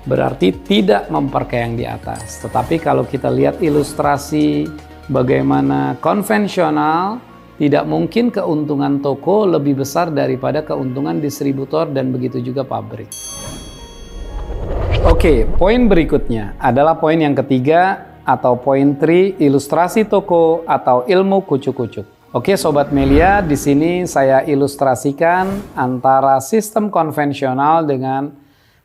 Berarti tidak memperkaya yang di atas. Tetapi kalau kita lihat ilustrasi bagaimana konvensional, tidak mungkin keuntungan toko lebih besar daripada keuntungan distributor dan begitu juga pabrik. Oke, poin berikutnya adalah poin yang ketiga atau poin 3, ilustrasi toko atau ilmu kucuk-kucuk. Oke, Sobat Melia, di sini saya ilustrasikan antara sistem konvensional dengan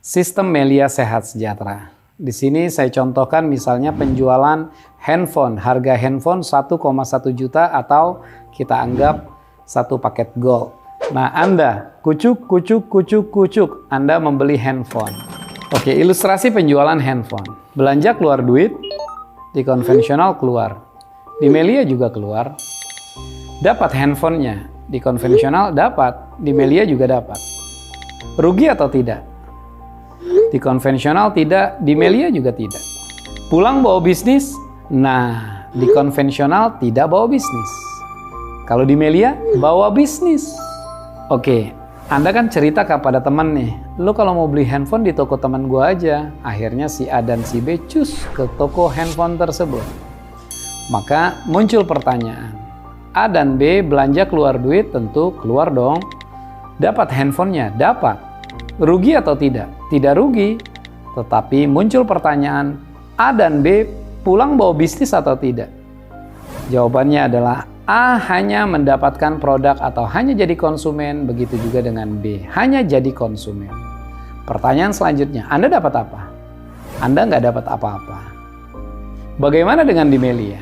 sistem Melia Sehat Sejahtera. Di sini saya contohkan misalnya penjualan handphone, harga handphone 1,1 juta atau kita anggap 1 paket gold. Nah, Anda kucuk, Anda membeli handphone. Oke, ilustrasi penjualan handphone. Belanja keluar duit, di konvensional keluar. Di Melia juga keluar. Dapat handphonenya, di konvensional dapat, di Melia juga dapat. Rugi atau tidak? Di konvensional tidak, di Melia juga tidak. Pulang bawa bisnis? Nah, di konvensional tidak bawa bisnis. Kalau di Melia, bawa bisnis. Oke. Anda kan cerita kepada teman nih, lu kalau mau beli handphone di toko teman gua aja. Akhirnya si A dan si B cus ke toko handphone tersebut. Maka muncul pertanyaan, A dan B belanja keluar duit, tentu keluar dong. Dapat handphonenya? Dapat. Rugi atau tidak? Tidak rugi. Tetapi muncul pertanyaan, A dan B pulang bawa bisnis atau tidak? Jawabannya adalah A hanya mendapatkan produk atau hanya jadi konsumen, begitu juga dengan B, hanya jadi konsumen. Pertanyaan selanjutnya, Anda dapat apa? Anda nggak dapat apa-apa. Bagaimana dengan di Melia?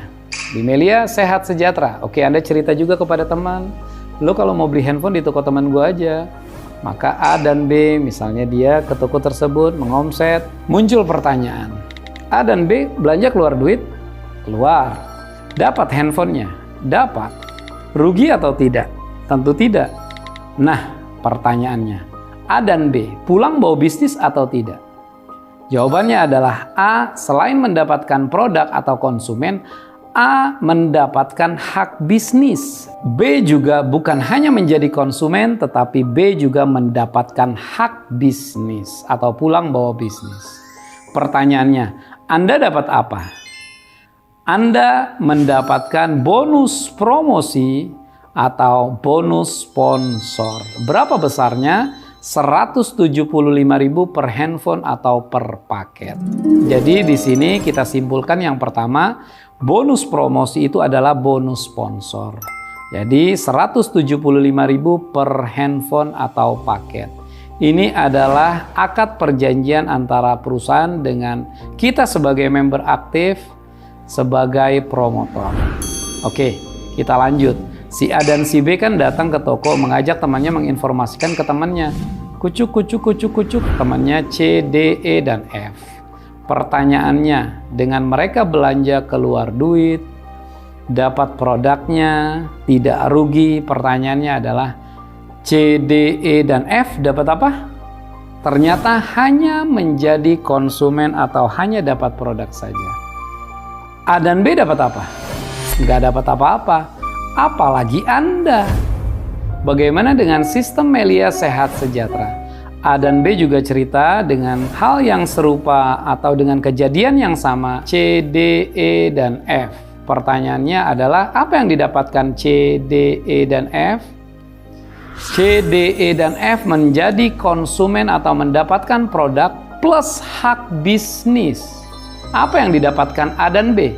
Di Melia Sehat Sejahtera. Oke, Anda cerita juga kepada teman, lo kalau mau beli handphone di toko teman gua aja. Maka A dan B, misalnya dia ke toko tersebut mengomset, muncul pertanyaan, A dan B belanja keluar duit? Keluar. Dapat handphonenya? Dapat. Rugi atau tidak? Tentu tidak. Nah, pertanyaannya, A dan B pulang bawa bisnis atau tidak? Jawabannya adalah A selain mendapatkan produk atau konsumen, A mendapatkan hak bisnis. B juga bukan hanya menjadi konsumen, tetapi B juga mendapatkan hak bisnis atau pulang bawa bisnis. Pertanyaannya, Anda dapat apa? Anda mendapatkan bonus promosi atau bonus sponsor. Berapa besarnya? 175.000 per handphone atau per paket. Jadi di sini kita simpulkan yang pertama, bonus promosi itu adalah bonus sponsor. Jadi 175.000 per handphone atau paket. Ini adalah akad perjanjian antara perusahaan dengan kita sebagai member aktif, sebagai promotor. Oke, kita lanjut. Si A dan si B kan datang ke toko mengajak temannya menginformasikan ke temannya. Kucuk. Temannya C, D, E, dan F. Pertanyaannya, dengan mereka belanja keluar duit, dapat produknya, tidak rugi. Pertanyaannya adalah C, D, E, dan F dapat apa? Ternyata hanya menjadi konsumen atau hanya dapat produk saja. A dan B dapat apa? Nggak dapat apa-apa. Apalagi Anda. Bagaimana dengan sistem Melia Sehat Sejahtera? A dan B juga cerita dengan hal yang serupa atau dengan kejadian yang sama. C, D, E, dan F. Pertanyaannya adalah apa yang didapatkan C, D, E, dan F? C, D, E, dan F menjadi konsumen atau mendapatkan produk plus hak bisnis. Apa yang didapatkan A dan B?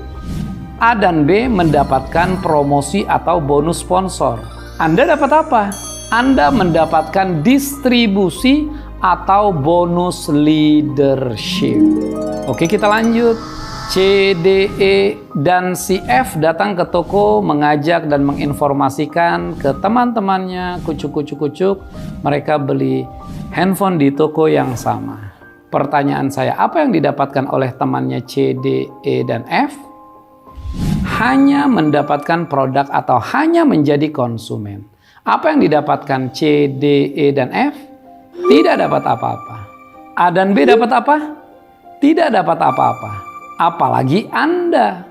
A dan B mendapatkan promosi atau bonus sponsor. Anda dapat apa? Anda mendapatkan distribusi atau bonus leadership. Oke, kita lanjut. C, D, E, dan si F datang ke toko mengajak dan menginformasikan ke teman-temannya, kucuk. Mereka beli handphone di toko yang sama. Pertanyaan saya, apa yang didapatkan oleh temannya C, D, E, dan F? Hanya mendapatkan produk atau hanya menjadi konsumen. Apa yang didapatkan C, D, E, dan F? Tidak dapat apa-apa. A dan B dapat apa? Tidak dapat apa-apa. Apalagi Anda.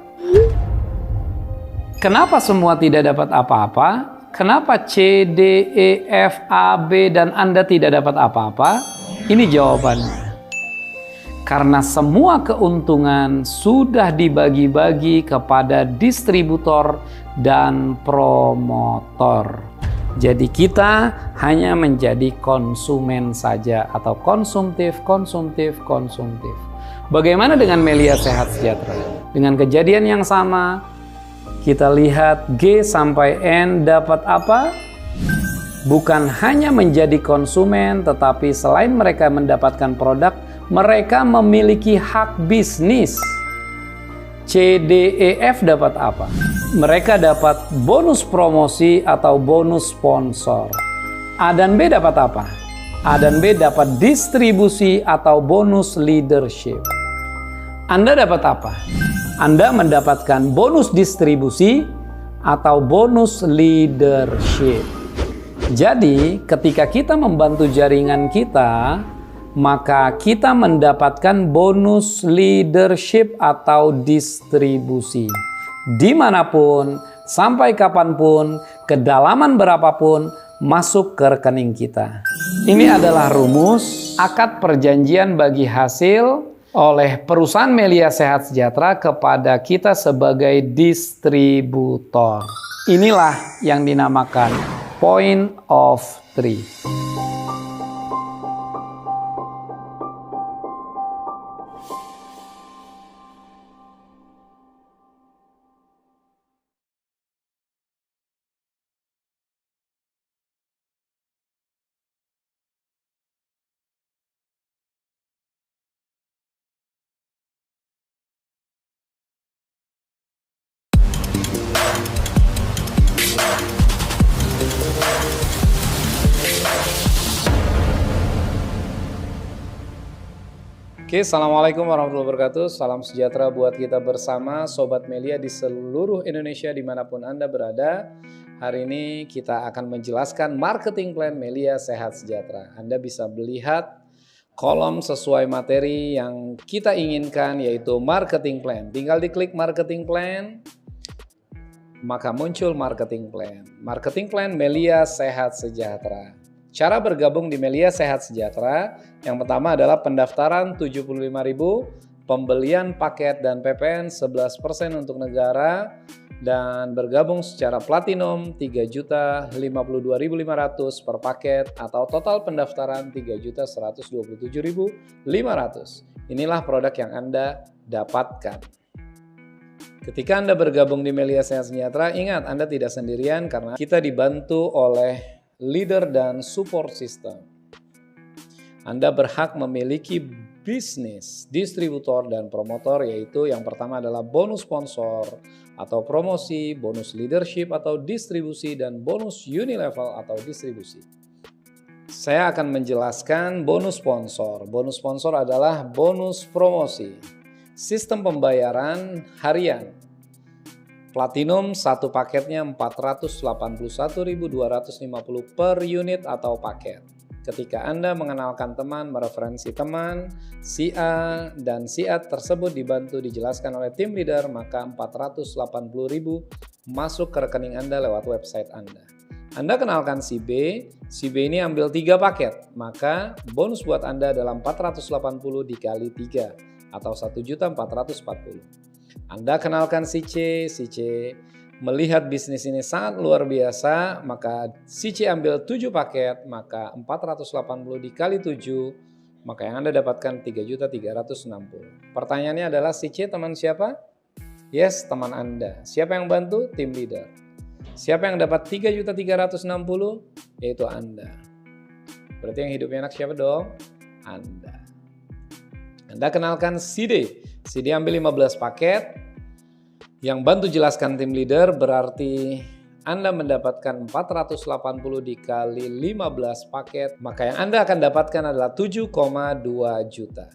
Kenapa semua tidak dapat apa-apa? Kenapa C, D, E, F, A, B, dan Anda tidak dapat apa-apa? Ini jawabannya. Karena semua keuntungan sudah dibagi-bagi kepada distributor dan promotor. Jadi kita hanya menjadi konsumen saja atau konsumtif. Bagaimana dengan Melia Sehat Sejahtera? Dengan kejadian yang sama, kita lihat G sampai N dapat apa? Bukan hanya menjadi konsumen, tetapi selain mereka mendapatkan produk, mereka memiliki hak bisnis. C, D, E, F dapat apa? Mereka dapat bonus promosi atau bonus sponsor. A dan B dapat apa? A dan B dapat distribusi atau bonus leadership. Anda dapat apa? Anda mendapatkan bonus distribusi atau bonus leadership. Jadi, ketika kita membantu jaringan kita, maka kita mendapatkan bonus leadership atau distribusi. Dimanapun, sampai kapanpun, kedalaman berapapun, masuk ke rekening kita. Ini adalah rumus akad perjanjian bagi hasil oleh perusahaan Melia Sehat Sejahtera kepada kita sebagai distributor. Inilah yang dinamakan point of three. Oke, Assalamualaikum warahmatullahi wabarakatuh. Salam sejahtera buat kita bersama Sobat Melia di seluruh Indonesia dimanapun Anda berada. Hari ini kita akan menjelaskan marketing plan Melia Sehat Sejahtera. Anda bisa melihat kolom sesuai materi yang kita inginkan, yaitu marketing plan. Tinggal diklik marketing plan, maka muncul marketing plan. Marketing plan Melia Sehat Sejahtera. Cara bergabung di Melia Sehat Sejahtera, yang pertama adalah pendaftaran 75.000, pembelian paket dan PPN 11% untuk negara, dan bergabung secara platinum 3.052.500 per paket atau total pendaftaran 3.127.500. Inilah produk yang Anda dapatkan. Ketika Anda bergabung di Melia Sehat Sejahtera, ingat Anda tidak sendirian karena kita dibantu oleh leader dan support system. Anda berhak memiliki bisnis, distributor, dan promotor, yaitu yang pertama adalah bonus sponsor atau promosi, bonus leadership atau distribusi, dan bonus unilevel atau distribusi. Saya akan menjelaskan bonus sponsor. Bonus sponsor adalah bonus promosi. Sistem pembayaran harian. Platinum satu paketnya 481.250 per unit atau paket. Ketika Anda mengenalkan teman, mereferensi teman, si A dan si A tersebut dibantu dijelaskan oleh tim leader, maka 480.000 masuk ke rekening Anda lewat website Anda. Anda kenalkan si B ini ambil 3 paket, maka bonus buat Anda adalah 480 dikali 3 atau 1.440. Anda kenalkan si C melihat bisnis ini sangat luar biasa, maka si C ambil 7 paket, maka 480 dikali 7, maka yang Anda dapatkan 3.360. Pertanyaannya adalah si C teman siapa? Yes, teman Anda. Siapa yang bantu? Tim leader. Siapa yang dapat 3.360? Yaitu Anda. Berarti yang hidupnya enak siapa dong? Anda. Anda kenalkan si D. Si D ambil 15 paket. Yang bantu jelaskan tim leader berarti Anda mendapatkan 480 dikali 15 paket, maka yang Anda akan dapatkan adalah 7,2 juta.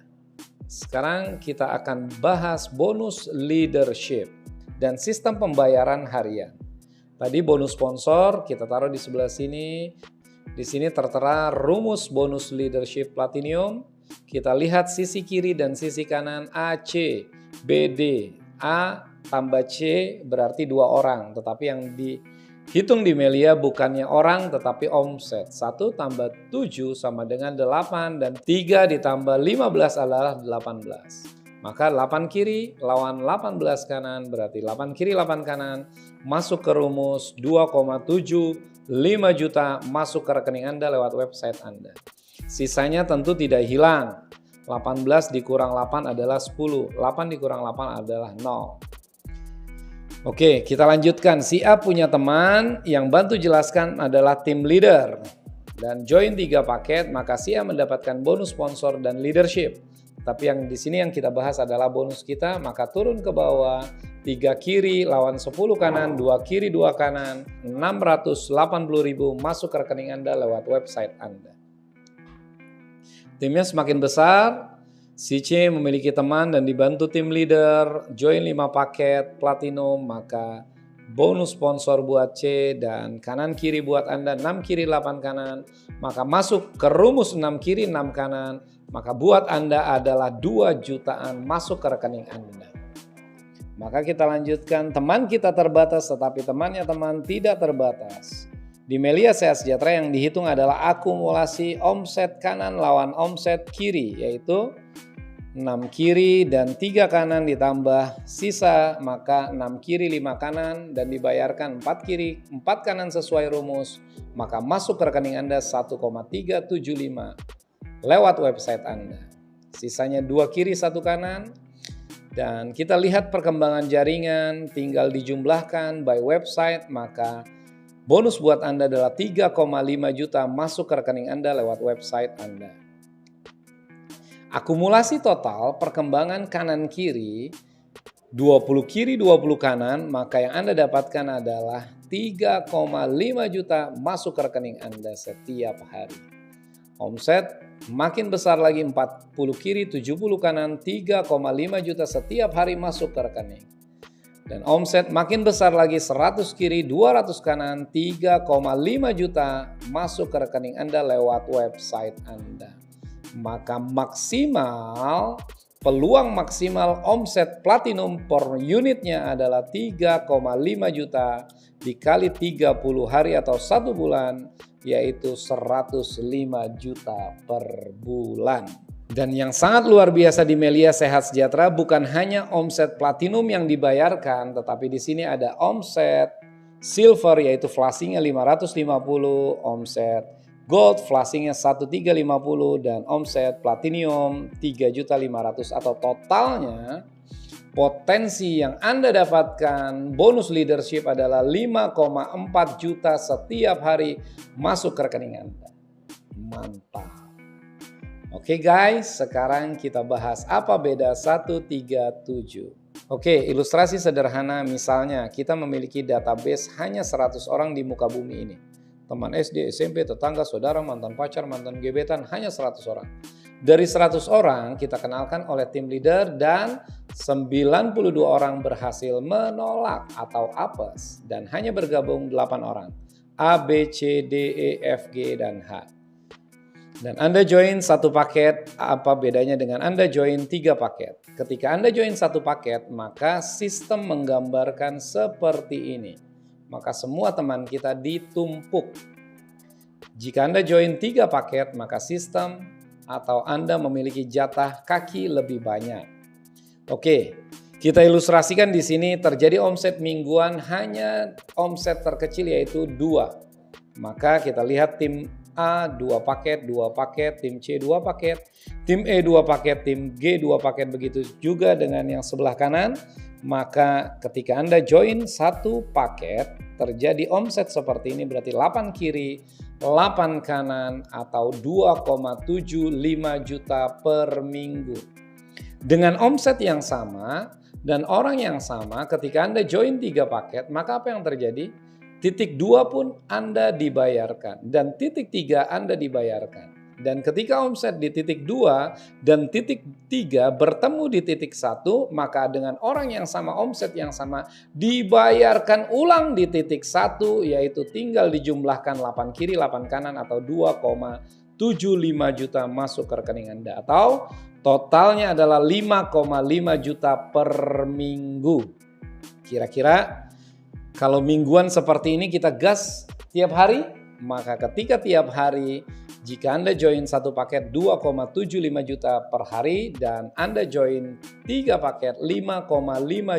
Sekarang kita akan bahas bonus leadership dan sistem pembayaran harian. Tadi bonus sponsor kita taruh di sebelah sini. Di sini tertera rumus bonus leadership platinum. Kita lihat sisi kiri dan sisi kanan AC, BD, A tambah C berarti 2 orang. Tetapi yang dihitung di Melia bukannya orang tetapi omset. 1 tambah 7 sama dengan 8 dan 3 ditambah 15 adalah 18. Maka 8 kiri lawan 18 kanan berarti 8 kiri 8 kanan masuk ke rumus 2,75 juta masuk ke rekening Anda lewat website Anda. Sisanya tentu tidak hilang. 18 dikurang 8 adalah 10. 8 dikurang 8 adalah 0. Oke, kita lanjutkan. Si A punya teman yang bantu jelaskan adalah tim leader. Dan join 3 paket, maka si A mendapatkan bonus sponsor dan leadership. Tapi yang di sini yang kita bahas adalah bonus kita, maka turun ke bawah, 3 kiri lawan 10 kanan, 2 kiri 2 kanan, 680.000 masuk ke rekening Anda lewat website Anda. Timnya semakin besar, si C memiliki teman dan dibantu tim leader, join 5 paket platinum, maka bonus sponsor buat C dan kanan kiri buat Anda 6 kiri 8 kanan, maka masuk ke rumus 6 kiri 6 kanan, maka buat Anda adalah 2 jutaan masuk ke rekening Anda. Maka kita lanjutkan, teman kita terbatas tetapi temannya teman tidak terbatas. Di Melia Sehat Sejahtera yang dihitung adalah akumulasi omset kanan lawan omset kiri, yaitu 6 kiri dan 3 kanan ditambah sisa, maka 6 kiri 5 kanan dan dibayarkan 4 kiri 4 kanan sesuai rumus, maka masuk ke rekening Anda 1,375 lewat website Anda. Sisanya 2 kiri 1 kanan. Dan kita lihat perkembangan jaringan tinggal dijumlahkan by website, maka bonus buat Anda adalah 3,5 juta masuk ke rekening Anda lewat website Anda. Akumulasi total perkembangan kanan kiri 20 kiri 20 kanan, maka yang Anda dapatkan adalah 3,5 juta masuk ke rekening Anda setiap hari. Omset makin besar lagi, 40 kiri 70 kanan, 3,5 juta setiap hari masuk ke rekening. Dan omset makin besar lagi, 100 kiri 200 kanan, 3,5 juta masuk ke rekening Anda lewat website Anda. Maka peluang maksimal omset platinum per unitnya adalah 3,5 juta dikali 30 hari atau 1 bulan, yaitu 105 juta per bulan. Dan yang sangat luar biasa di Melia Sehat Sejahtera bukan hanya omset platinum yang dibayarkan, tetapi di sini ada omset silver yaitu flashingnya 550, omset gold flashingnya 1350 dan omset platinum 3.500.000 atau totalnya potensi yang Anda dapatkan bonus leadership adalah 5,4 juta setiap hari masuk ke rekening Anda. Mantap. Oke guys, sekarang kita bahas apa beda 137. Oke, ilustrasi sederhana misalnya kita memiliki database hanya 100 orang di muka bumi ini. Teman SD, SMP, tetangga, saudara, mantan pacar, mantan gebetan, hanya 100 orang. Dari 100 orang kita kenalkan oleh tim leader dan 92 orang berhasil menolak atau apes dan hanya bergabung 8 orang. A, B, C, D, E, F, G, dan H. Dan Anda join 1 paket, apa bedanya dengan Anda join 3 paket? Ketika Anda join 1 paket, maka sistem menggambarkan seperti ini. Maka semua teman kita ditumpuk. Jika Anda join 3 paket, maka sistem atau Anda memiliki jatah kaki lebih banyak. Oke, kita ilustrasikan di sini terjadi omset mingguan hanya omset terkecil yaitu 2. Maka kita lihat tim A 2 paket, tim C 2 paket, tim E 2 paket, tim G 2 paket, begitu juga dengan yang sebelah kanan. Maka ketika Anda join 1 paket, terjadi omset seperti ini berarti 8 kiri, 8 kanan atau 2,75 juta per minggu. Dengan omset yang sama dan orang yang sama ketika Anda join 3 paket, maka apa yang terjadi? Titik 2 pun Anda dibayarkan. Dan titik 3 Anda dibayarkan. Dan ketika omset di titik 2 dan titik 3 bertemu di titik 1, maka dengan orang yang sama, omset yang sama, dibayarkan ulang di titik 1, yaitu tinggal dijumlahkan 8 kiri 8 kanan atau 2,75 juta masuk ke rekening Anda. Atau totalnya adalah 5,5 juta per minggu. Kira-kira kalau mingguan seperti ini kita gas tiap hari, maka ketika tiap hari jika Anda join satu paket 2,75 juta per hari dan Anda join 3 paket 5,5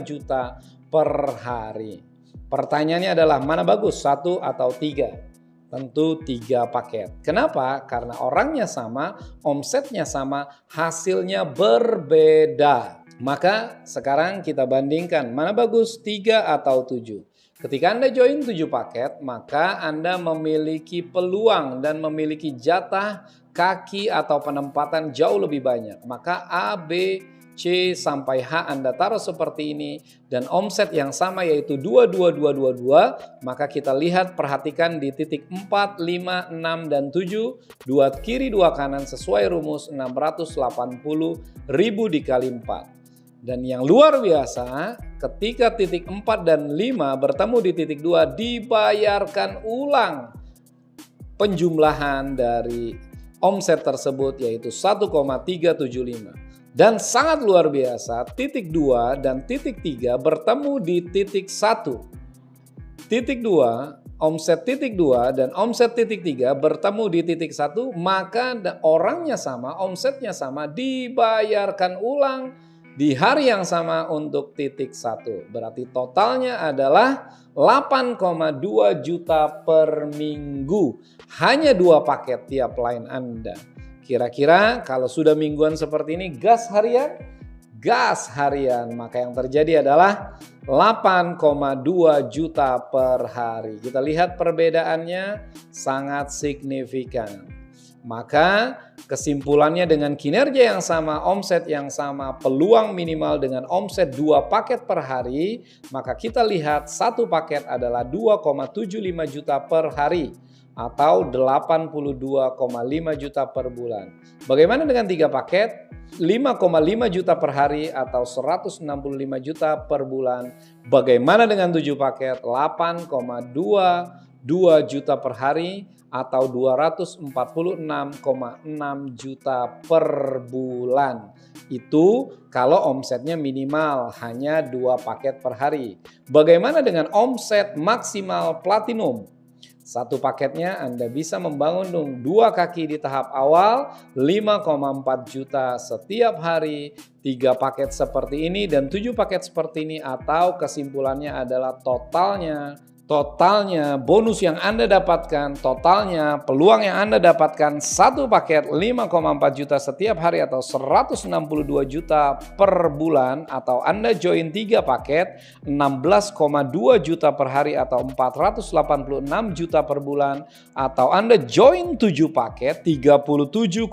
juta per hari. Pertanyaannya adalah mana bagus, 1 atau 3? Tentu 3 paket. Kenapa? Karena orangnya sama, omsetnya sama, hasilnya berbeda. Maka sekarang kita bandingkan mana bagus, 3 atau 7. Ketika Anda join 7 paket, maka Anda memiliki peluang dan memiliki jatah kaki atau penempatan jauh lebih banyak. Maka A, B, C sampai H Anda taruh seperti ini dan omset yang sama yaitu 22222, maka kita lihat perhatikan di titik 4, 5, 6 dan 7, 2 kiri 2 kanan sesuai rumus 680.000 dikali 4. Dan yang luar biasa, ketika titik 4 dan 5 bertemu di titik 2, dibayarkan ulang penjumlahan dari omset tersebut yaitu 1,375. Dan sangat luar biasa, titik 2 dan titik 3 bertemu di titik 1. Titik 2, omset titik 2 dan omset titik 3 bertemu di titik 1, maka orangnya sama, omsetnya sama, dibayarkan ulang di hari yang sama untuk titik 1. Berarti totalnya adalah 8,2 juta per minggu. Hanya 2 paket tiap klien Anda. Kira-kira kalau sudah mingguan seperti ini, gas harian? Gas harian. Maka yang terjadi adalah 8,2 juta per hari. Kita lihat perbedaannya sangat signifikan. Maka kesimpulannya dengan kinerja yang sama, omset yang sama, peluang minimal dengan omset 2 paket per hari, maka kita lihat satu paket adalah 2,75 juta per hari atau 82,5 juta per bulan. Bagaimana dengan 3 paket? 5,5 juta per hari atau 165 juta per bulan. Bagaimana dengan 7 paket? 8,22 juta per hari atau 246,6 juta per bulan. Itu kalau omsetnya minimal hanya 2 paket per hari. Bagaimana dengan omset maksimal platinum? Satu paketnya Anda bisa membangun 2 kaki di tahap awal 5,4 juta setiap hari, 3 paket seperti ini dan 7 paket seperti ini, atau kesimpulannya adalah totalnya bonus yang Anda dapatkan, totalnya peluang yang Anda dapatkan satu paket 5,4 juta setiap hari atau 162 juta per bulan, atau Anda join 3 paket 16,2 juta per hari atau 486 juta per bulan, atau Anda join 7 paket 37,8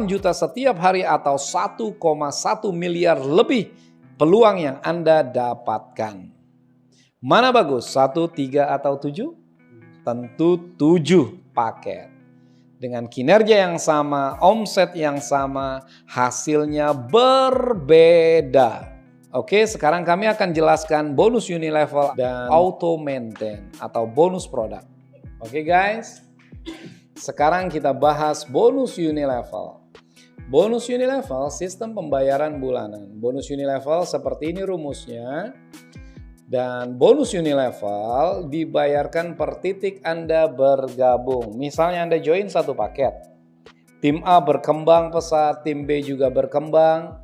juta setiap hari atau 1,1 miliar lebih peluang yang Anda dapatkan. Mana bagus? 1, 3 atau 7? Tentu 7 paket. Dengan kinerja yang sama, omset yang sama, hasilnya berbeda. Oke, sekarang kami akan jelaskan bonus Unilevel dan auto maintain atau bonus produk. Oke guys, sekarang kita bahas bonus Unilevel. Bonus Unilevel sistem pembayaran bulanan. Bonus Unilevel seperti ini rumusnya. Dan bonus Unilevel dibayarkan per titik Anda bergabung. Misalnya Anda join satu paket. Tim A berkembang pesat, tim B juga berkembang.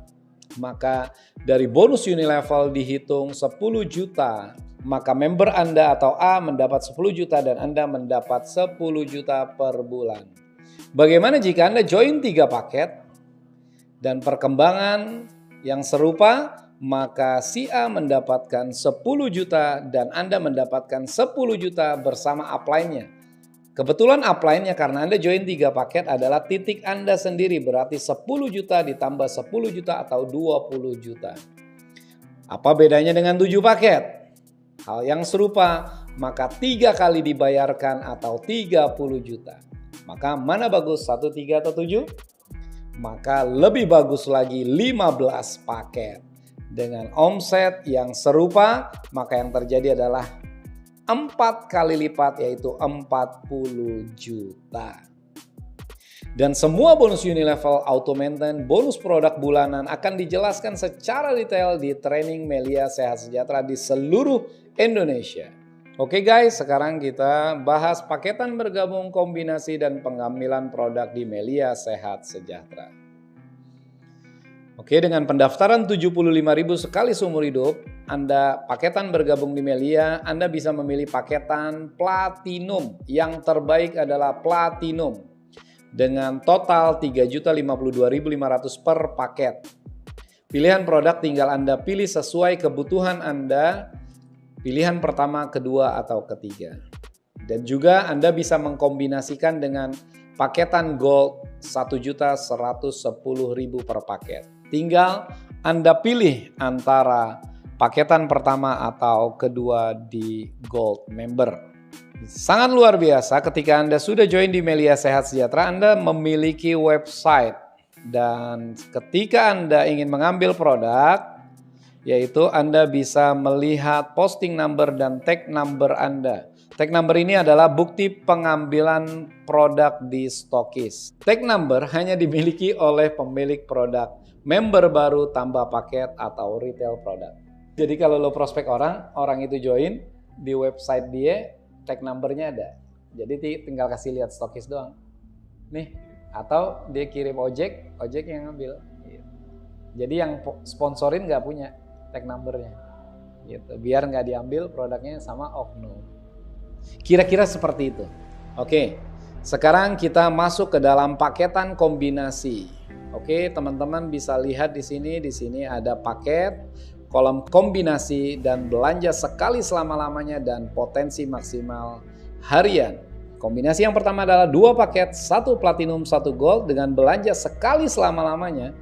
Maka dari bonus Unilevel dihitung 10 juta. Maka member Anda atau A mendapat 10 juta dan Anda mendapat 10 juta per bulan. Bagaimana jika Anda join 3 paket dan perkembangan yang serupa? Maka si A mendapatkan 10 juta dan Anda mendapatkan 10 juta bersama upline-nya. Kebetulan upline-nya karena Anda join 3 paket adalah titik Anda sendiri, berarti 10 juta ditambah 10 juta atau 20 juta. Apa bedanya dengan 7 paket? Hal yang serupa, maka 3 kali dibayarkan atau 30 juta. Maka mana bagus, 1, 3 atau 7? Maka lebih bagus lagi 15 paket. Dengan omset yang serupa, maka yang terjadi adalah 4 kali lipat, yaitu 40 juta. Dan semua bonus Unilevel Auto Maintain, bonus produk bulanan akan dijelaskan secara detail di training Melia Sehat Sejahtera di seluruh Indonesia. Oke guys, sekarang kita bahas paketan bergabung, kombinasi, dan pengambilan produk di Melia Sehat Sejahtera. Oke, dengan pendaftaran 75.000 sekali seumur hidup, Anda paketan bergabung di Melia, Anda bisa memilih paketan Platinum. Yang terbaik adalah Platinum dengan total 3.052.500 per paket. Pilihan produk tinggal Anda pilih sesuai kebutuhan Anda, pilihan pertama, kedua, atau ketiga. Dan juga Anda bisa mengkombinasikan dengan paketan Gold 1.110.000 per paket. Tinggal Anda pilih antara paketan pertama atau kedua di Gold Member. Sangat luar biasa ketika Anda sudah join di Melia Sehat Sejahtera, Anda memiliki website. Dan ketika Anda ingin mengambil produk, yaitu Anda bisa melihat posting number dan tag number Anda. Tag number ini adalah bukti pengambilan produk di stokis. Tag number hanya dimiliki oleh pemilik produk, member baru, tambah paket, atau retail produk. Jadi kalau lo prospek orang itu join di website dia, tag numbernya ada. Jadi tinggal kasih lihat stokis doang. Nih, atau dia kirim ojek yang ngambil. Jadi yang sponsorin nggak punya tag numbernya. Gitu. Biar nggak diambil produknya sama oknum. Kira-kira seperti itu. Oke, sekarang kita masuk ke dalam paketan kombinasi. Oke, teman-teman bisa lihat di sini ada paket, kolom kombinasi, dan belanja sekali selama-lamanya dan potensi maksimal harian. Kombinasi yang pertama adalah 2 paket, 1 platinum, 1 gold dengan belanja sekali selama-lamanya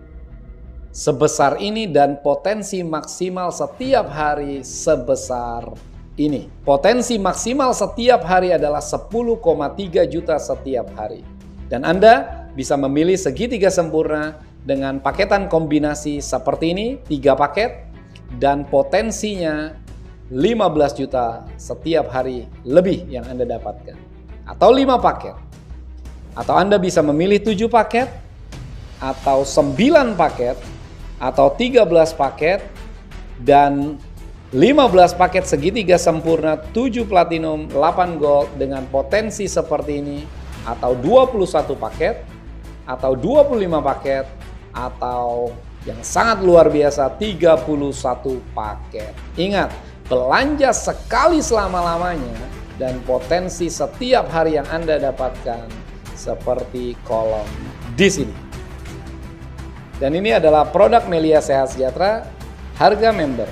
sebesar ini dan potensi maksimal setiap hari sebesar ini. Potensi maksimal setiap hari adalah 10,3 juta setiap hari. Dan Anda bisa memilih segitiga sempurna dengan paketan kombinasi seperti ini, 3 paket, dan potensinya 15 juta setiap hari lebih yang Anda dapatkan. Atau 5 paket. Atau Anda bisa memilih 7 paket, atau 9 paket, atau 13 paket, dan 15 paket segitiga sempurna, 7 platinum, 8 gold dengan potensi seperti ini, atau 21 paket, atau 25 paket, atau yang sangat luar biasa 31 paket. Ingat, belanja sekali selama-lamanya dan potensi setiap hari yang Anda dapatkan seperti kolom di sini. Dan ini adalah produk Melia Sehat Sejahtera, harga member.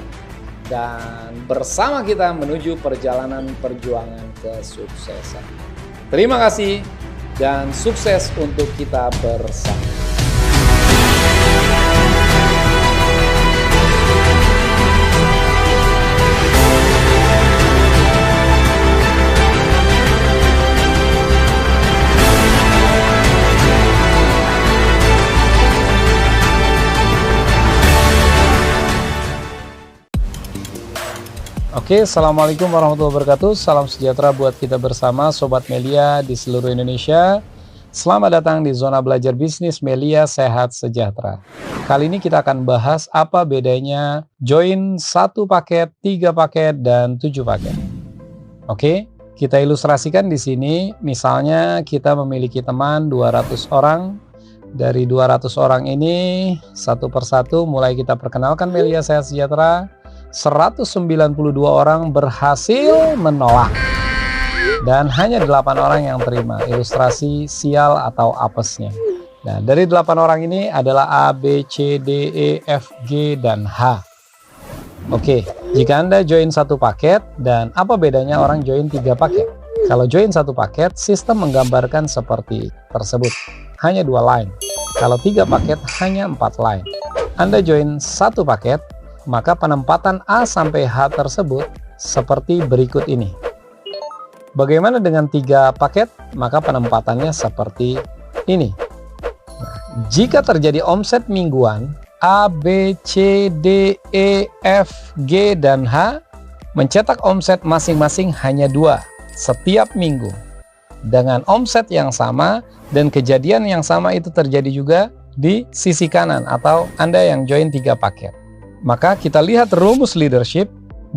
Dan bersama kita menuju perjalanan perjuangan kesuksesan. Terima kasih dan sukses untuk kita bersama. Oke, Assalamualaikum warahmatullahi wabarakatuh. Salam sejahtera buat kita bersama Sobat Melia di seluruh Indonesia. Selamat datang di zona belajar bisnis Melia Sehat Sejahtera. Kali ini kita akan bahas apa bedanya join 1 paket, 3 paket, dan 7 paket. Oke, kita ilustrasikan di sini. Misalnya kita memiliki teman 200 orang. Dari 200 orang ini, satu persatu mulai kita perkenalkan Melia Sehat Sejahtera. 192 orang berhasil menolak dan hanya 8 orang yang terima. Ilustrasi sial atau apesnya. Nah, dari 8 orang ini adalah A, B, C, D, E, F, G, dan H. Oke, jika Anda join 1 paket, dan apa bedanya orang join 3 paket? Kalau join 1 paket, sistem menggambarkan seperti tersebut, hanya 2 line. Kalau 3 paket, hanya 4 line. Anda join 1 paket, maka penempatan A sampai H tersebut seperti berikut ini. Bagaimana dengan 3 paket? Maka penempatannya seperti ini. Nah, jika terjadi omset mingguan, A, B, C, D, E, F, G, dan H mencetak omset masing-masing hanya 2 setiap minggu. Dengan omset yang sama dan kejadian yang sama itu terjadi juga di sisi kanan atau Anda yang join 3 paket. Maka kita lihat rumus leadership.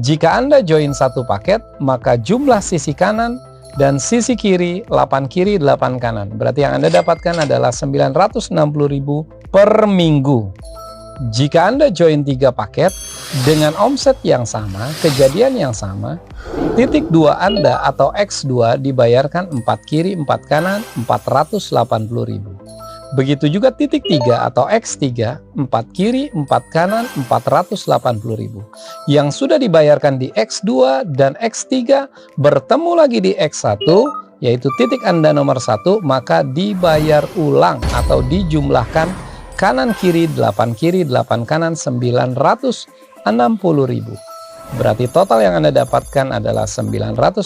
Jika Anda join 1 paket, maka jumlah sisi kanan dan sisi kiri 8 kiri 8 kanan. Berarti yang Anda dapatkan adalah 960.000 per minggu. Jika Anda join 3 paket dengan omset yang sama, kejadian yang sama, titik 2 Anda atau X2 dibayarkan 4 kiri 4 kanan 480.000. Begitu juga titik 3 atau X3, 4 kiri, 4 kanan, 480.000. Yang sudah dibayarkan di X2 dan X3 bertemu lagi di X1, yaitu titik Anda nomor 1, maka dibayar ulang atau dijumlahkan kanan kiri, 8 kiri, 8 kanan, 960.000. Berarti total yang Anda dapatkan adalah 960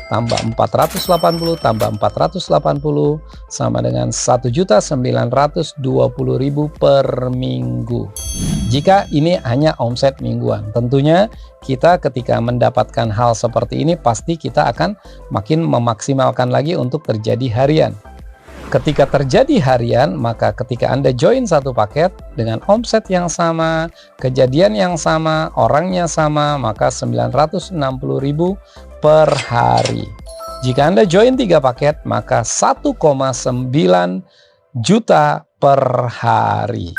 tambah 480 tambah 480 sama dengan 1.920.000 per minggu. Jika ini hanya omset mingguan, tentunya kita ketika mendapatkan hal seperti ini pasti kita akan makin memaksimalkan lagi untuk terjadi harian. Ketika terjadi harian, maka ketika Anda join 1 paket dengan omset yang sama, kejadian yang sama, orangnya sama, maka 960.000 per hari. Jika Anda join 3 paket, maka 1,9 juta per hari.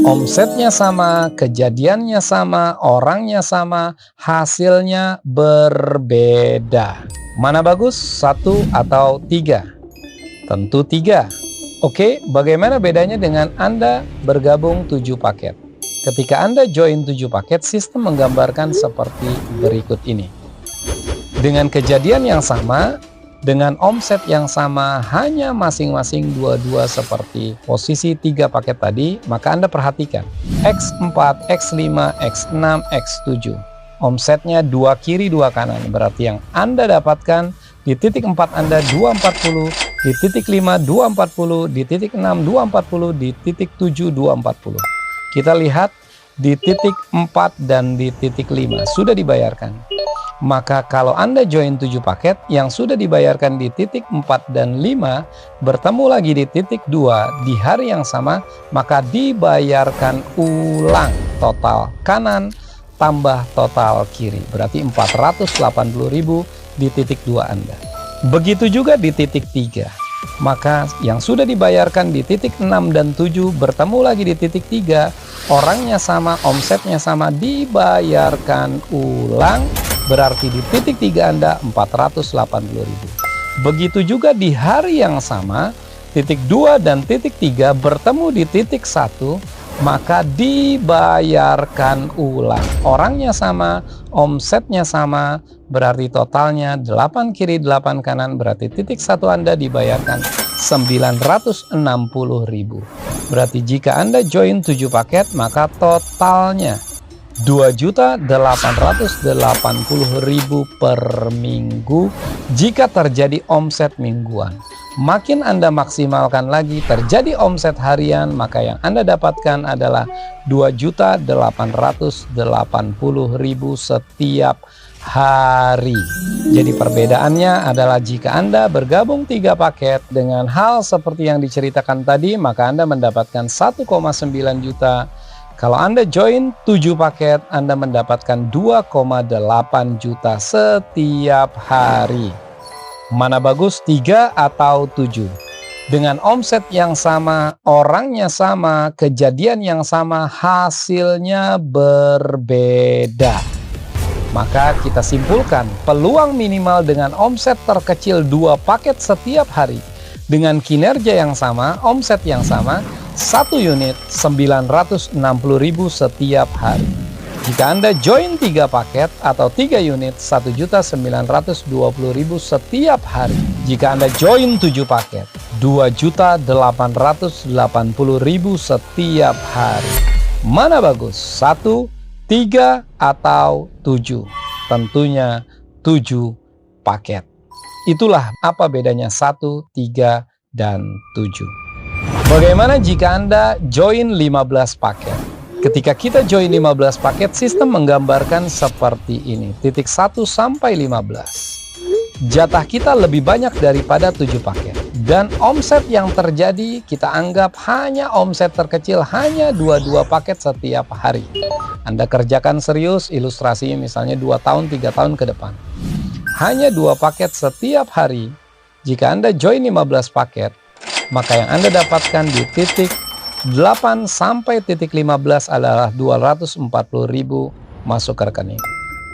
Omsetnya sama, kejadiannya sama, orangnya sama, hasilnya berbeda. Mana bagus? 1 atau 3? Tentu 3. Oke, bagaimana bedanya dengan Anda bergabung 7 paket? Ketika Anda join 7 paket, sistem menggambarkan seperti berikut ini. Dengan kejadian yang sama, dengan omset yang sama, hanya masing-masing 22 seperti posisi 3 paket tadi, maka Anda perhatikan. X4, X5, X6, X7. Omsetnya 2 kiri 2 kanan, berarti yang Anda dapatkan di titik 4 Anda 240, di titik 5 240, di titik 6 240, di titik 7 240. Kita lihat di titik 4 dan di titik 5 sudah dibayarkan. Maka kalau Anda join 7 paket yang sudah dibayarkan di titik 4 dan 5 bertemu lagi di titik 2 di hari yang sama, maka dibayarkan ulang total kanan tambah total kiri. Berarti 480.000 di titik 2 Anda. Begitu juga di titik 3. Maka yang sudah dibayarkan di titik 6 dan 7 bertemu lagi di titik 3. Orangnya sama, omsetnya sama, dibayarkan ulang. Berarti di titik 3 Anda 480.000. Begitu juga di hari yang sama, titik 2 dan titik 3 bertemu di titik 1, maka dibayarkan ulang. Orangnya sama, omsetnya sama, berarti totalnya 8 kiri 8 kanan, berarti titik 1 Anda dibayarkan 960.000. Berarti jika Anda join 7 paket, maka totalnya 2.880.000 per minggu jika terjadi omset mingguan. Makin Anda maksimalkan lagi terjadi omset harian, maka yang Anda dapatkan adalah 2.880.000 setiap hari. Jadi perbedaannya adalah jika Anda bergabung 3 paket dengan hal seperti yang diceritakan tadi, maka Anda mendapatkan 1,9 juta. Kalau Anda join 7 paket, Anda mendapatkan 2,8 juta setiap hari. Mana bagus, 3 atau 7? Dengan omset yang sama, orangnya sama, kejadian yang sama, hasilnya berbeda. Maka kita simpulkan, peluang minimal dengan omset terkecil 2 paket setiap hari dengan kinerja yang sama, omset yang sama, 1 unit 960.000 setiap hari. Jika Anda join 3 paket atau 3 unit 1.920.000 setiap hari. Jika Anda join 7 paket 2.880.000 setiap hari. Mana bagus? 1, 3 atau 7? Tentunya 7 paket. Itulah apa bedanya 1, 3, dan 7. Bagaimana jika Anda join 15 paket? Ketika kita join 15 paket, sistem menggambarkan seperti ini. Titik 1 sampai 15. Jatah kita lebih banyak daripada 7 paket. Dan omset yang terjadi kita anggap hanya omset terkecil, hanya 22 paket setiap hari. Anda kerjakan serius, ilustrasi misalnya 2 tahun, 3 tahun ke depan. Hanya 2 paket setiap hari. Jika Anda join 15 paket, maka yang Anda dapatkan di titik 8 sampai titik 15 adalah 240.000 masuk ke rekening.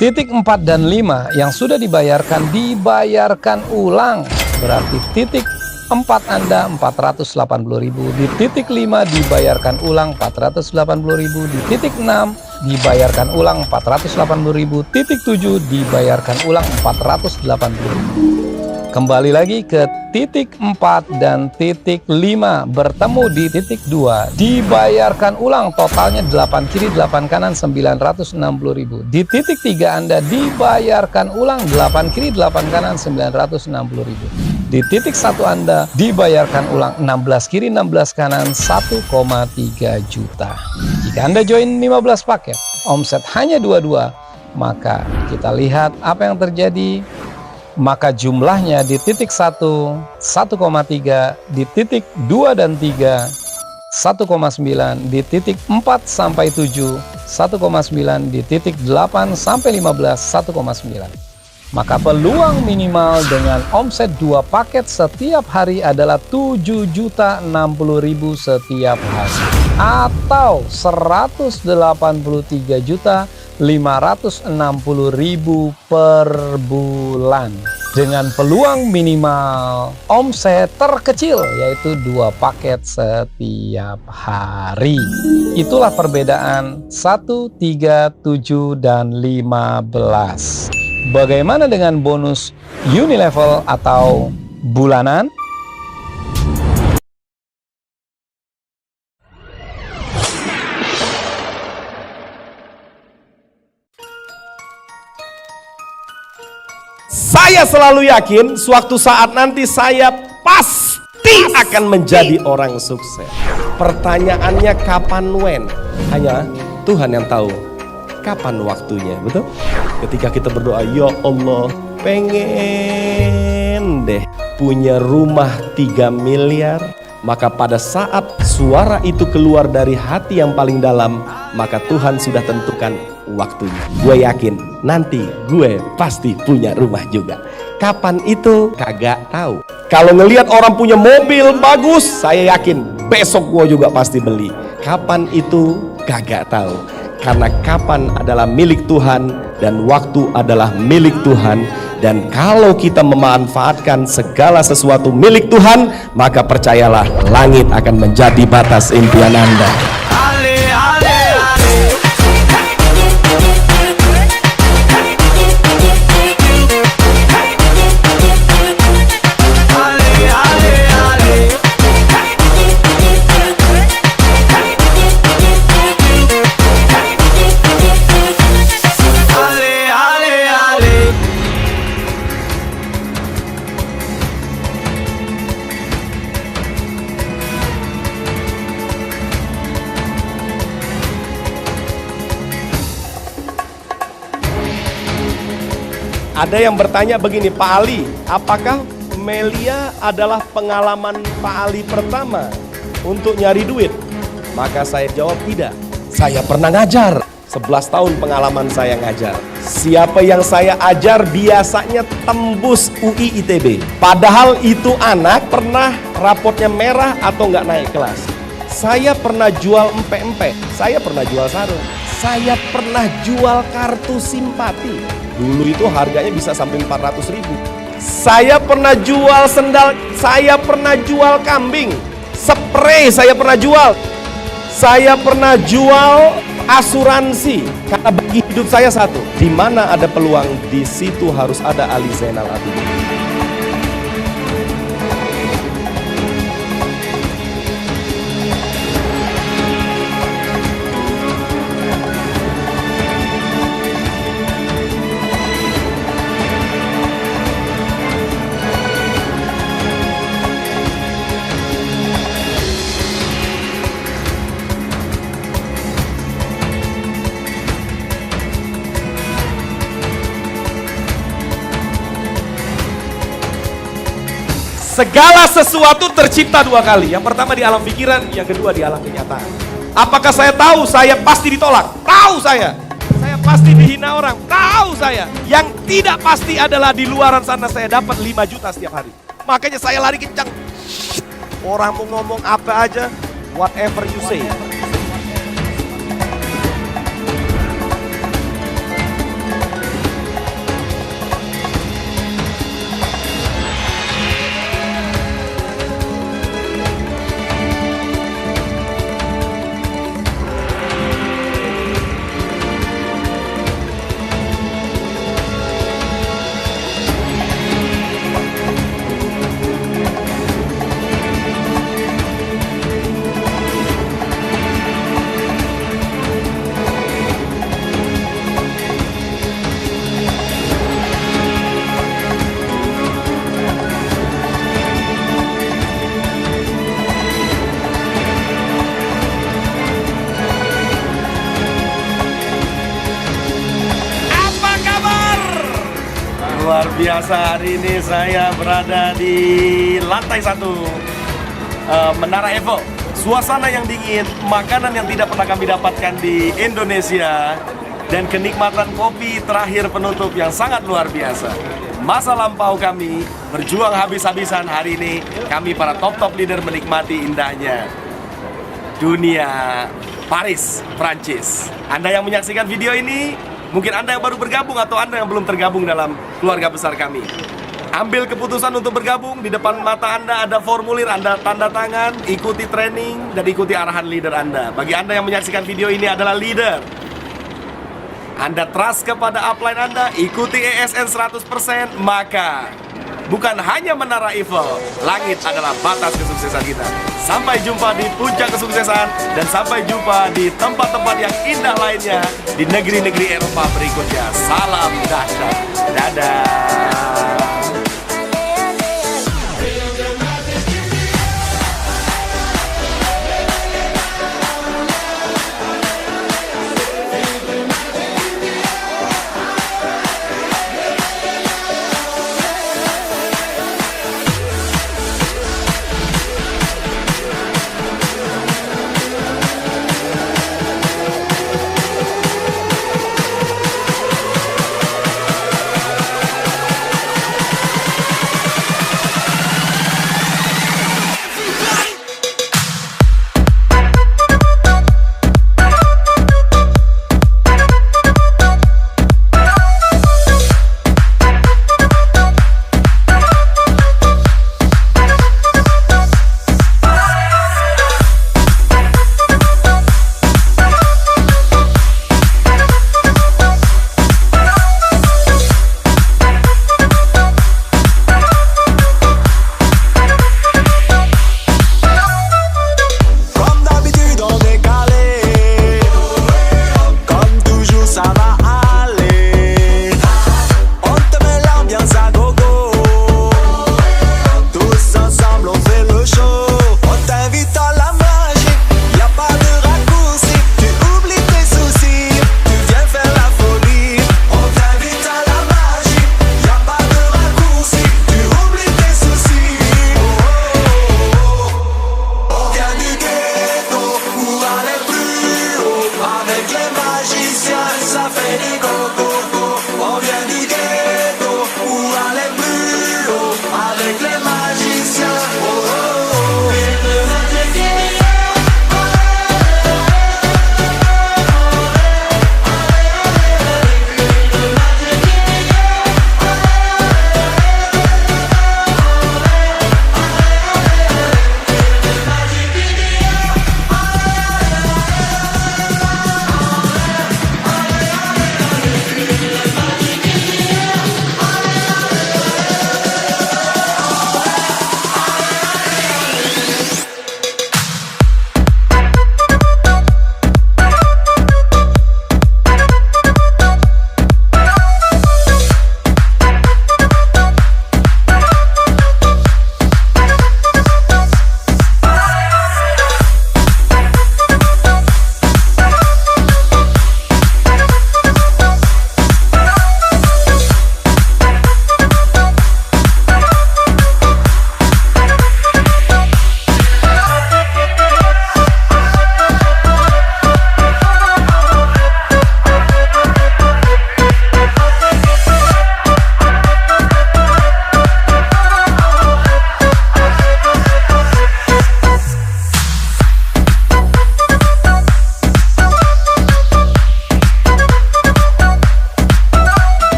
Titik 4 dan 5 yang sudah dibayarkan ulang. Berarti titik 4 Anda 480.000, di titik 5 dibayarkan ulang 480.000, di titik 6 dibayarkan ulang 480.000, titik 7 dibayarkan ulang 480.000. Kembali lagi ke titik 4 dan titik 5 bertemu di titik 2, dibayarkan ulang totalnya 8 kiri 8 kanan 960.000. Di titik 3 Anda dibayarkan ulang 8 kiri 8 kanan 960.000. Di titik 1 Anda dibayarkan ulang 16 kiri 16 kanan 1,3 juta. Jika Anda join 15 paket, omset hanya 22, maka kita lihat apa yang terjadi. Maka jumlahnya di titik 1, 1,3, di titik 2 dan 3, 1,9, di titik 4 sampai 7, 1,9, di titik 8 sampai 15, 1,9. Maka peluang minimal dengan omset 2 paket setiap hari adalah 7.060.000 setiap hari. Atau 183.560.000 per bulan. Dengan peluang minimal omset terkecil yaitu 2 paket setiap hari. Itulah perbedaan 1, 3, 7, dan 15. Bagaimana dengan bonus unilevel atau bulanan? Saya selalu yakin suatu saat nanti saya pasti akan menjadi orang sukses. Pertanyaannya kapan when? Hanya Tuhan yang tahu kapan waktunya, betul? Ketika kita berdoa, ya Allah, pengen deh punya rumah 3 miliar. Maka pada saat suara itu keluar dari hati yang paling dalam, maka Tuhan sudah tentukan waktunya. Gue yakin nanti gue pasti punya rumah juga. Kapan itu kagak tahu. Kalau ngelihat orang punya mobil bagus, saya yakin besok gue juga pasti beli. Kapan itu kagak tahu. Karena kapan adalah milik Tuhan dan waktu alelah milik Tuhan. Dan kalau kita memanfaatkan segala sesuatu milik Tuhan, maka percayalah langit akan menjadi batas impian Anda. Ada yang bertanya begini, Pak Ali, apakah Melia adalah pengalaman Pak Ali pertama untuk nyari duit? Maka saya jawab tidak. Saya pernah ngajar, 11 tahun pengalaman saya ngajar. Siapa yang saya ajar biasanya tembus UI ITB. Padahal itu anak pernah rapotnya merah atau nggak naik kelas. Saya pernah jual empe-empe, saya pernah jual sarung, saya pernah jual kartu simpati. Dulu itu harganya bisa sampai 400.000. Saya pernah jual sendal, saya pernah jual kambing, spray saya pernah jual. Saya pernah jual asuransi. Karena bagi hidup saya satu, di mana ada peluang, di situ harus ada Ali Zainal Abidin. Segala sesuatu tercipta dua kali. Yang pertama di alam pikiran, yang kedua di alam kenyataan. Apakah saya tahu saya pasti ditolak? Tahu saya. Saya pasti dihina orang? Tahu saya. Yang tidak pasti adalah di luaran sana saya dapat 5 juta setiap hari. Makanya saya lari kencang. Orang mau ngomong apa aja, whatever you say. Luar biasa, hari ini saya berada di lantai 1 Menara Eiffel. Suasana yang dingin, makanan yang tidak pernah kami dapatkan di Indonesia, dan kenikmatan kopi terakhir penutup yang sangat luar biasa. Masa lampau kami berjuang habis-habisan, hari ini kami para top leader menikmati indahnya dunia Paris, Prancis. Anda yang menyaksikan video ini, mungkin Anda yang baru bergabung atau Anda yang belum tergabung dalam keluarga besar kami. Ambil keputusan untuk bergabung, di depan mata Anda ada formulir, Anda tanda tangan, ikuti training, dan ikuti arahan leader Anda. Bagi Anda yang menyaksikan video ini adalah leader, Anda trust kepada upline Anda, ikuti ESN 100%, maka bukan hanya Menara Eiffel, langit adalah batas kesuksesan kita. Sampai jumpa di puncak kesuksesan, dan sampai jumpa di tempat-tempat yang indah lainnya di negeri-negeri Eropa berikutnya. Salam dahsyat. Dadah.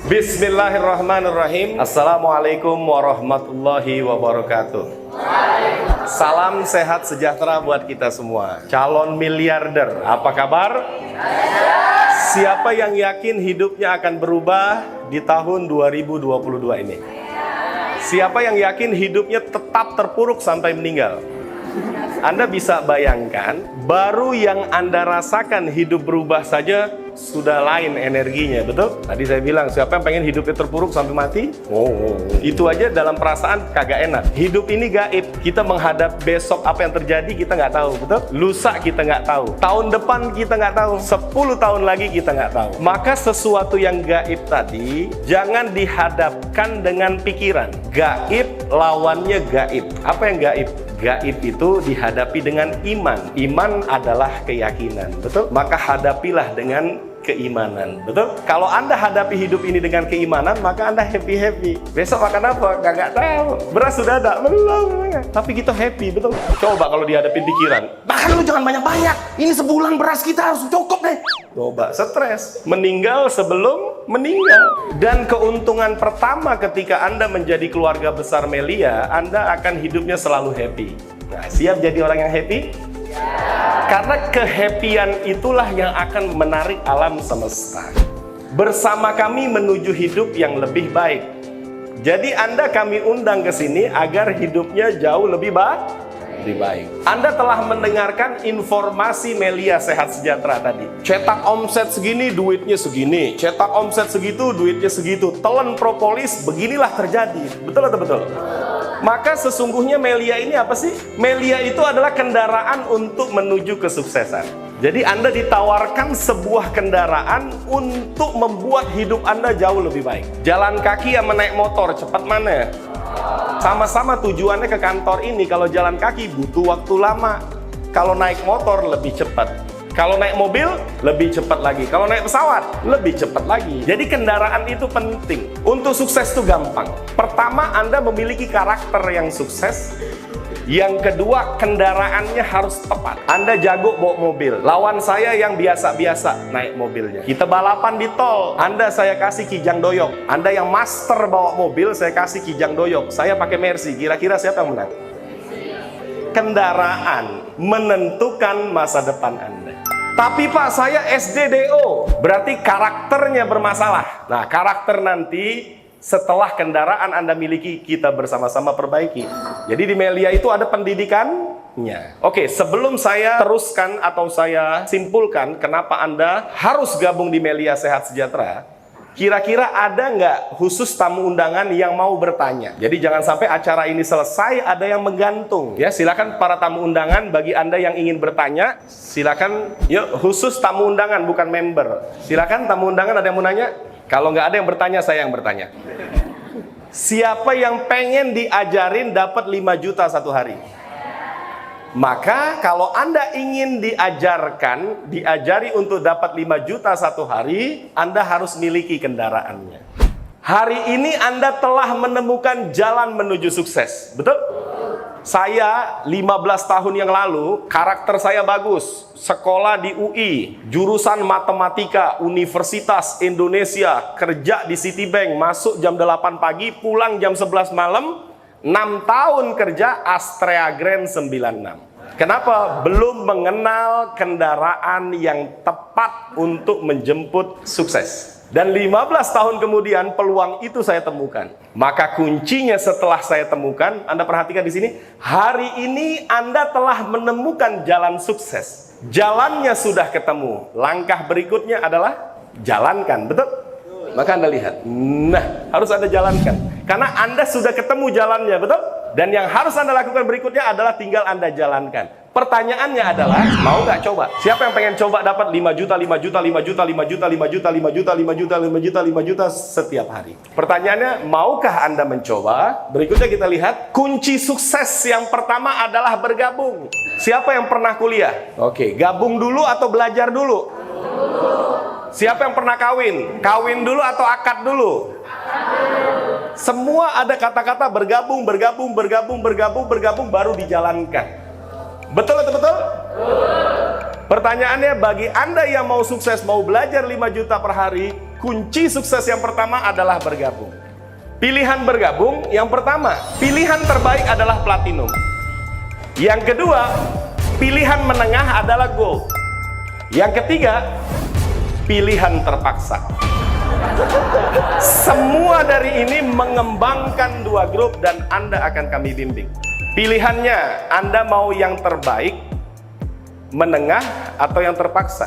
Bismillahirrahmanirrahim. Assalamualaikum warahmatullahi wabarakatuh. Salam sehat sejahtera buat kita semua. Calon miliarder, apa kabar? Siapa yang yakin hidupnya akan berubah di tahun 2022 ini? Siapa yang yakin hidupnya tetap terpuruk sampai meninggal? Anda bisa bayangkan, baru yang Anda rasakan hidup berubah saja sudah lain energinya, betul? Tadi saya bilang, siapa yang pengen hidupnya terpuruk sampai mati? Itu aja dalam perasaan kagak enak. Hidup ini gaib. Kita menghadap besok apa yang terjadi kita nggak tahu, betul? Lusa kita nggak tahu. Tahun depan kita nggak tahu. 10 tahun lagi kita nggak tahu. Maka sesuatu yang gaib tadi jangan dihadapkan dengan pikiran. Gaib lawannya gaib. Apa yang gaib? Gaib itu dihadapi dengan iman. Iman adalah keyakinan, betul? Maka hadapilah dengan keimanan, betul? Kalau Anda hadapi hidup ini dengan keimanan, maka Anda happy-happy. Besok makan apa? Nggak tahu. Beras sudah ada? Belum. Tapi kita happy, betul? Coba kalau dihadapi pikiran. Bahkan lu jangan banyak-banyak. Ini sebulan beras kita harus cukup deh. Coba, stres. Meninggal sebelum meninggal. Dan keuntungan pertama ketika Anda menjadi keluarga besar Melia, Anda akan hidupnya selalu happy. Nah, siap jadi orang yang happy? Karena kehappian itulah yang akan menarik alam semesta. Bersama kami menuju hidup yang lebih baik. Jadi Anda kami undang ke sini agar hidupnya jauh lebih baik. Anda telah mendengarkan informasi Melia Sehat Sejahtera tadi. Cetak omset segini, duitnya segini. Cetak omset segitu, duitnya segitu. Telan propolis, beginilah terjadi. Betul atau betul? Maka sesungguhnya Melia ini apa sih? Melia itu adalah kendaraan untuk menuju kesuksesan. Jadi Anda ditawarkan sebuah kendaraan untuk membuat hidup Anda jauh lebih baik. Jalan kaki sama naik motor, cepat mana? Sama-sama tujuannya ke kantor ini. Kalau jalan kaki butuh waktu lama. Kalau naik motor lebih cepat. Kalau naik mobil lebih cepat lagi. Kalau naik pesawat lebih cepat lagi. Jadi kendaraan itu penting. Untuk sukses itu gampang. Pertama, Anda memiliki karakter yang sukses. Yang kedua, kendaraannya harus tepat. Anda jago bawa mobil. Lawan saya yang biasa-biasa naik mobilnya. Kita balapan di tol. Anda saya kasih kijang doyok. Anda yang master bawa mobil, saya kasih kijang doyok. Saya pakai Mercy. Kira-kira siapa yang menang? Kendaraan menentukan masa depan Anda. Tapi Pak, saya SDDO. Berarti karakternya bermasalah. Nah, karakter nanti setelah kendaraan Anda miliki, kita bersama-sama perbaiki. Jadi di Melia itu ada pendidikannya. Oke, sebelum saya teruskan atau saya simpulkan kenapa Anda harus gabung di Melia Sehat Sejahtera, kira-kira ada nggak khusus tamu undangan yang mau bertanya? Jadi jangan sampai acara ini selesai ada yang menggantung. Ya, silakan para tamu undangan, bagi Anda yang ingin bertanya, silakan. Yuk, khusus tamu undangan bukan member. Silakan tamu undangan, ada yang mau nanya? Kalau nggak ada yang bertanya, saya yang bertanya. Siapa yang pengen diajarin dapat 5 juta satu hari? Maka kalau Anda ingin diajari untuk dapat 5 juta satu hari, Anda harus miliki kendaraannya. Hari ini Anda telah menemukan jalan menuju sukses. Betul? Saya 15 tahun yang lalu, karakter saya bagus. Sekolah di UI, jurusan matematika, Universitas Indonesia, kerja di Citibank, masuk jam 8 pagi, pulang jam 11 malam, 6 tahun kerja Astrea Grand 96. Kenapa? Belum mengenal kendaraan yang tepat untuk menjemput sukses. Dan 15 tahun kemudian peluang itu saya temukan. Maka kuncinya setelah saya temukan, Anda perhatikan di sini, hari ini Anda telah menemukan jalan sukses. Jalannya sudah ketemu. Langkah berikutnya adalah jalankan, betul? Maka Anda lihat, nah harus Anda jalankan. Karena Anda sudah ketemu jalannya, betul? Dan yang harus Anda lakukan berikutnya adalah tinggal Anda jalankan. Pertanyaannya adalah, mau nggak coba? Siapa yang pengen coba dapat 5 juta, 5 juta, 5 juta, 5 juta, 5 juta, 5 juta, 5 juta, 5 juta, 5 juta setiap hari? Pertanyaannya, maukah Anda mencoba? Berikutnya kita lihat, kunci sukses yang pertama adalah bergabung. Siapa yang pernah kuliah? Oke, gabung dulu atau belajar dulu? Siapa yang pernah kawin? Kawin dulu atau akad dulu? Semua ada kata-kata bergabung, bergabung, bergabung, bergabung, bergabung, baru dijalankan. Betul atau betul? Pertanyaannya, bagi Anda yang mau sukses, mau belajar 5 juta per hari, kunci sukses yang pertama adalah bergabung. Pilihan bergabung yang pertama, pilihan terbaik adalah platinum. Yang kedua, pilihan menengah adalah gold. Yang ketiga, pilihan terpaksa. Semua dari ini mengembangkan 2 grup dan Anda akan kami bimbing. Pilihannya, Anda mau yang terbaik, menengah, atau yang terpaksa?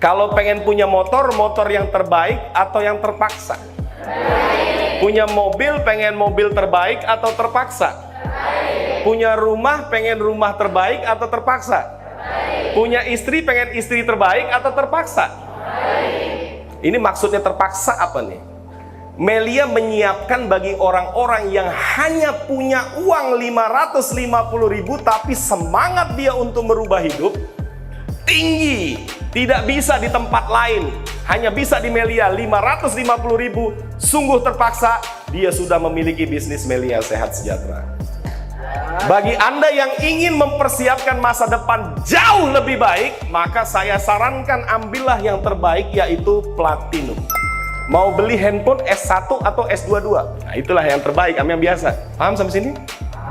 Kalau pengen punya motor, motor yang terbaik atau yang terpaksa? Punya mobil, pengen mobil terbaik atau terpaksa? Punya rumah, pengen rumah terbaik atau terpaksa? Punya istri, pengen istri terbaik atau terpaksa? Ini maksudnya terpaksa apa nih? Melia menyiapkan bagi orang-orang yang hanya punya uang 550.000 tapi semangat dia untuk merubah hidup tinggi. Tidak bisa di tempat lain, hanya bisa di Melia. 550.000 sungguh terpaksa, dia sudah memiliki bisnis Melia Sehat Sejahtera. Bagi Anda yang ingin mempersiapkan masa depan jauh lebih baik, maka saya sarankan ambillah yang terbaik, yaitu platinum. Mau beli handphone S1 atau S22? Nah, itulah yang terbaik, yang biasa. Paham sampai sini?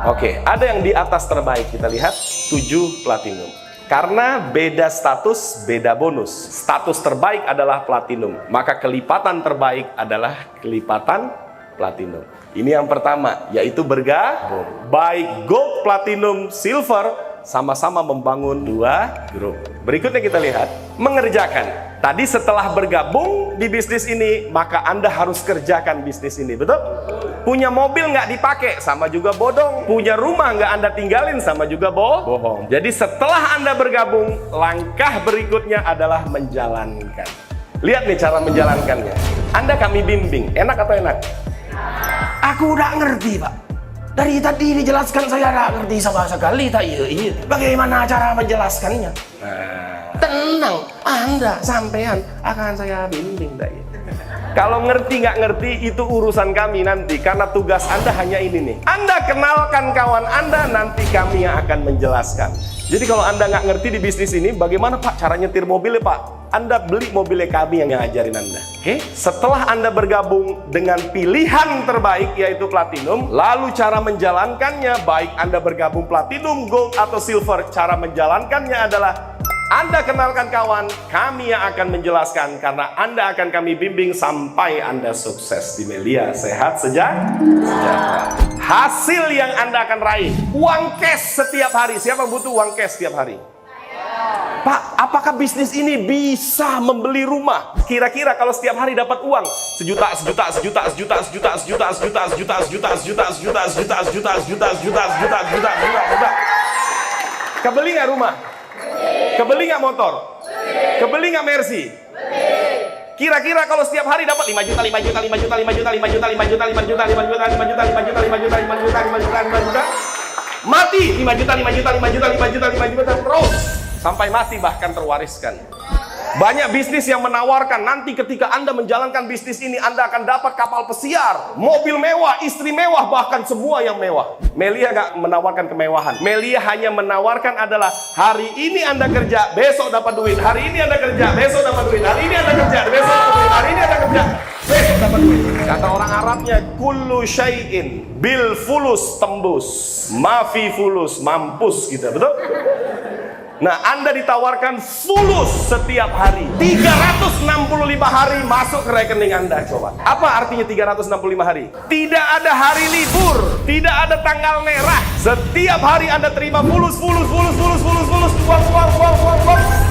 Oke, ada yang di atas terbaik, kita lihat 7 platinum. Karena beda status, beda bonus. Status terbaik adalah platinum, maka kelipatan terbaik adalah kelipatan platinum. Ini yang pertama, yaitu bergabung. Baik gold, platinum, silver sama-sama membangun 2 grup. Berikutnya kita lihat mengerjakan. Tadi setelah bergabung di bisnis ini, maka Anda harus kerjakan bisnis ini, betul? Punya mobil nggak dipakai, sama juga bodong. Punya rumah nggak Anda tinggalin, sama juga bohong. Jadi setelah Anda bergabung, langkah berikutnya adalah menjalankan. Lihat nih cara menjalankannya. Anda kami bimbing, enak atau enak? Aku udah ngerti, Pak. Dari tadi dijelaskan saya nggak ngerti sama sekali. Iya. Bagaimana cara menjelaskannya? Tenang, Anda sampean akan saya bimbing. Kalau ngerti nggak ngerti itu urusan kami nanti, karena tugas Anda hanya ini nih. Anda kenalkan kawan Anda, nanti kami yang akan menjelaskan. Jadi kalau Anda nggak ngerti di bisnis ini, bagaimana Pak cara nyetir mobilnya Pak? Anda beli mobilnya kami yang ngajarin Anda. Oke? Setelah Anda bergabung dengan pilihan terbaik yaitu platinum, lalu cara menjalankannya, baik Anda bergabung platinum, gold, atau silver, cara menjalankannya adalah Anda kenalkan kawan, kami yang akan menjelaskan, karena Anda akan kami bimbing sampai Anda sukses di Melia Sehat Sejahtera. Hasil yang Anda akan raih, uang cash setiap hari. Siapa butuh uang cash setiap hari? Pak, apakah bisnis ini bisa membeli rumah? Kira-kira kalau setiap hari dapat uang sejuta, kebeli nggak rumah? Kebeli nggak motor? Kebeli nggak Mercy? Kira-kira kalau setiap hari dapat 5 juta, 5 juta, 5 juta, 5 juta, 5 juta, 5 juta, 5 juta, 5 juta, 5 juta, 5 juta, 5 juta, 5 juta, 5 juta, 5 juta, mati 5 juta, 5 juta, 5 juta, 5 juta, 5 juta, terus sampai mati, bahkan terwariskan. Banyak bisnis yang menawarkan nanti ketika Anda menjalankan bisnis ini, Anda akan dapat kapal pesiar, mobil mewah, istri mewah, bahkan semua yang mewah. Melia gak menawarkan kemewahan. Melia hanya menawarkan adalah hari ini Anda kerja, besok dapat duit. Hari ini Anda kerja, besok dapat duit. Hari ini Anda kerja, besok dapat duit. Hari ini Anda kerja, besok dapat duit. Kata orang Arabnya, kullu syai'in bil fulus tembus, mafi fulus mampus gitu, betul? Nah, Anda ditawarkan fulus setiap hari. 365 hari masuk ke rekening Anda, coba. Apa artinya 365 hari? Tidak ada hari libur, tidak ada tanggal merah. Setiap hari Anda terima fulus, uang.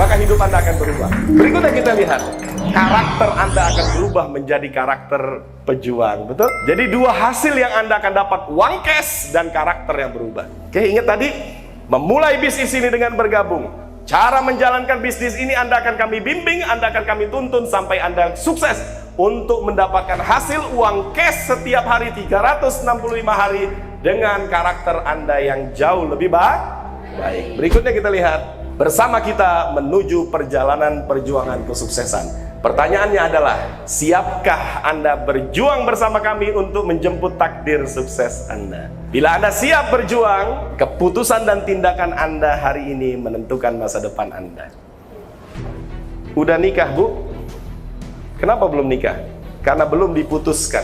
Maka hidup Anda akan berubah. Berikutnya kita lihat. Karakter Anda akan berubah menjadi karakter pejuang, betul? Jadi 2 hasil yang Anda akan dapat, uang cash dan karakter yang berubah. Oke, ingat tadi? Memulai bisnis ini dengan bergabung. Cara menjalankan bisnis ini Anda akan kami bimbing, Anda akan kami tuntun sampai Anda sukses untuk mendapatkan hasil uang cash setiap hari 365 hari dengan karakter Anda yang jauh lebih baik. Berikutnya kita lihat bersama kita menuju perjalanan perjuangan kesuksesan. Pertanyaannya adalah, siapkah Anda berjuang bersama kami untuk menjemput takdir sukses Anda? Bila Anda siap berjuang, keputusan dan tindakan Anda hari ini menentukan masa depan Anda. Udah nikah, Bu? Kenapa belum nikah? Karena belum diputuskan.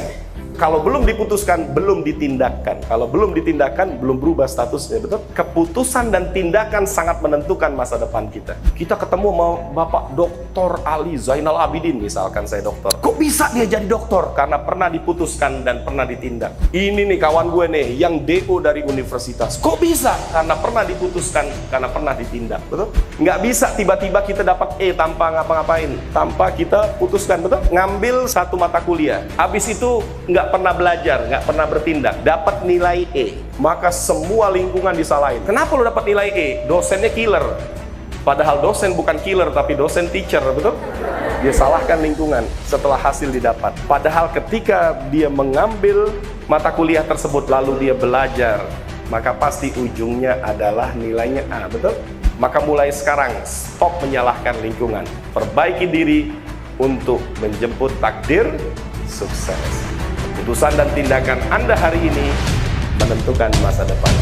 Kalau belum diputuskan, belum ditindakkan. Kalau belum ditindakkan, belum berubah statusnya, betul? Keputusan dan tindakan sangat menentukan masa depan kita. Kita ketemu sama Bapak Dr. Ali Zainal Abidin, misalkan saya dokter. Kok bisa dia jadi dokter? Karena pernah diputuskan dan pernah ditindak. Ini nih kawan gue nih, yang DO dari universitas. Kok bisa? Karena pernah diputuskan, karena pernah ditindak, betul? Nggak bisa tiba-tiba kita dapat E tanpa ngapa-ngapain, tanpa kita putuskan, betul? Ngambil satu mata kuliah, habis itu nggak pernah belajar, nggak pernah bertindak, dapat nilai E, maka semua lingkungan disalahin. Kenapa lo dapat nilai E? Dosennya killer. Padahal dosen bukan killer, tapi dosen teacher, betul? Dia salahkan lingkungan setelah hasil didapat. Padahal ketika dia mengambil mata kuliah tersebut, lalu dia belajar, maka pasti ujungnya adalah nilainya A, betul? Maka mulai sekarang, stop menyalahkan lingkungan. Perbaiki diri untuk menjemput takdir sukses. Keputusan dan tindakan Anda hari ini menentukan masa depan.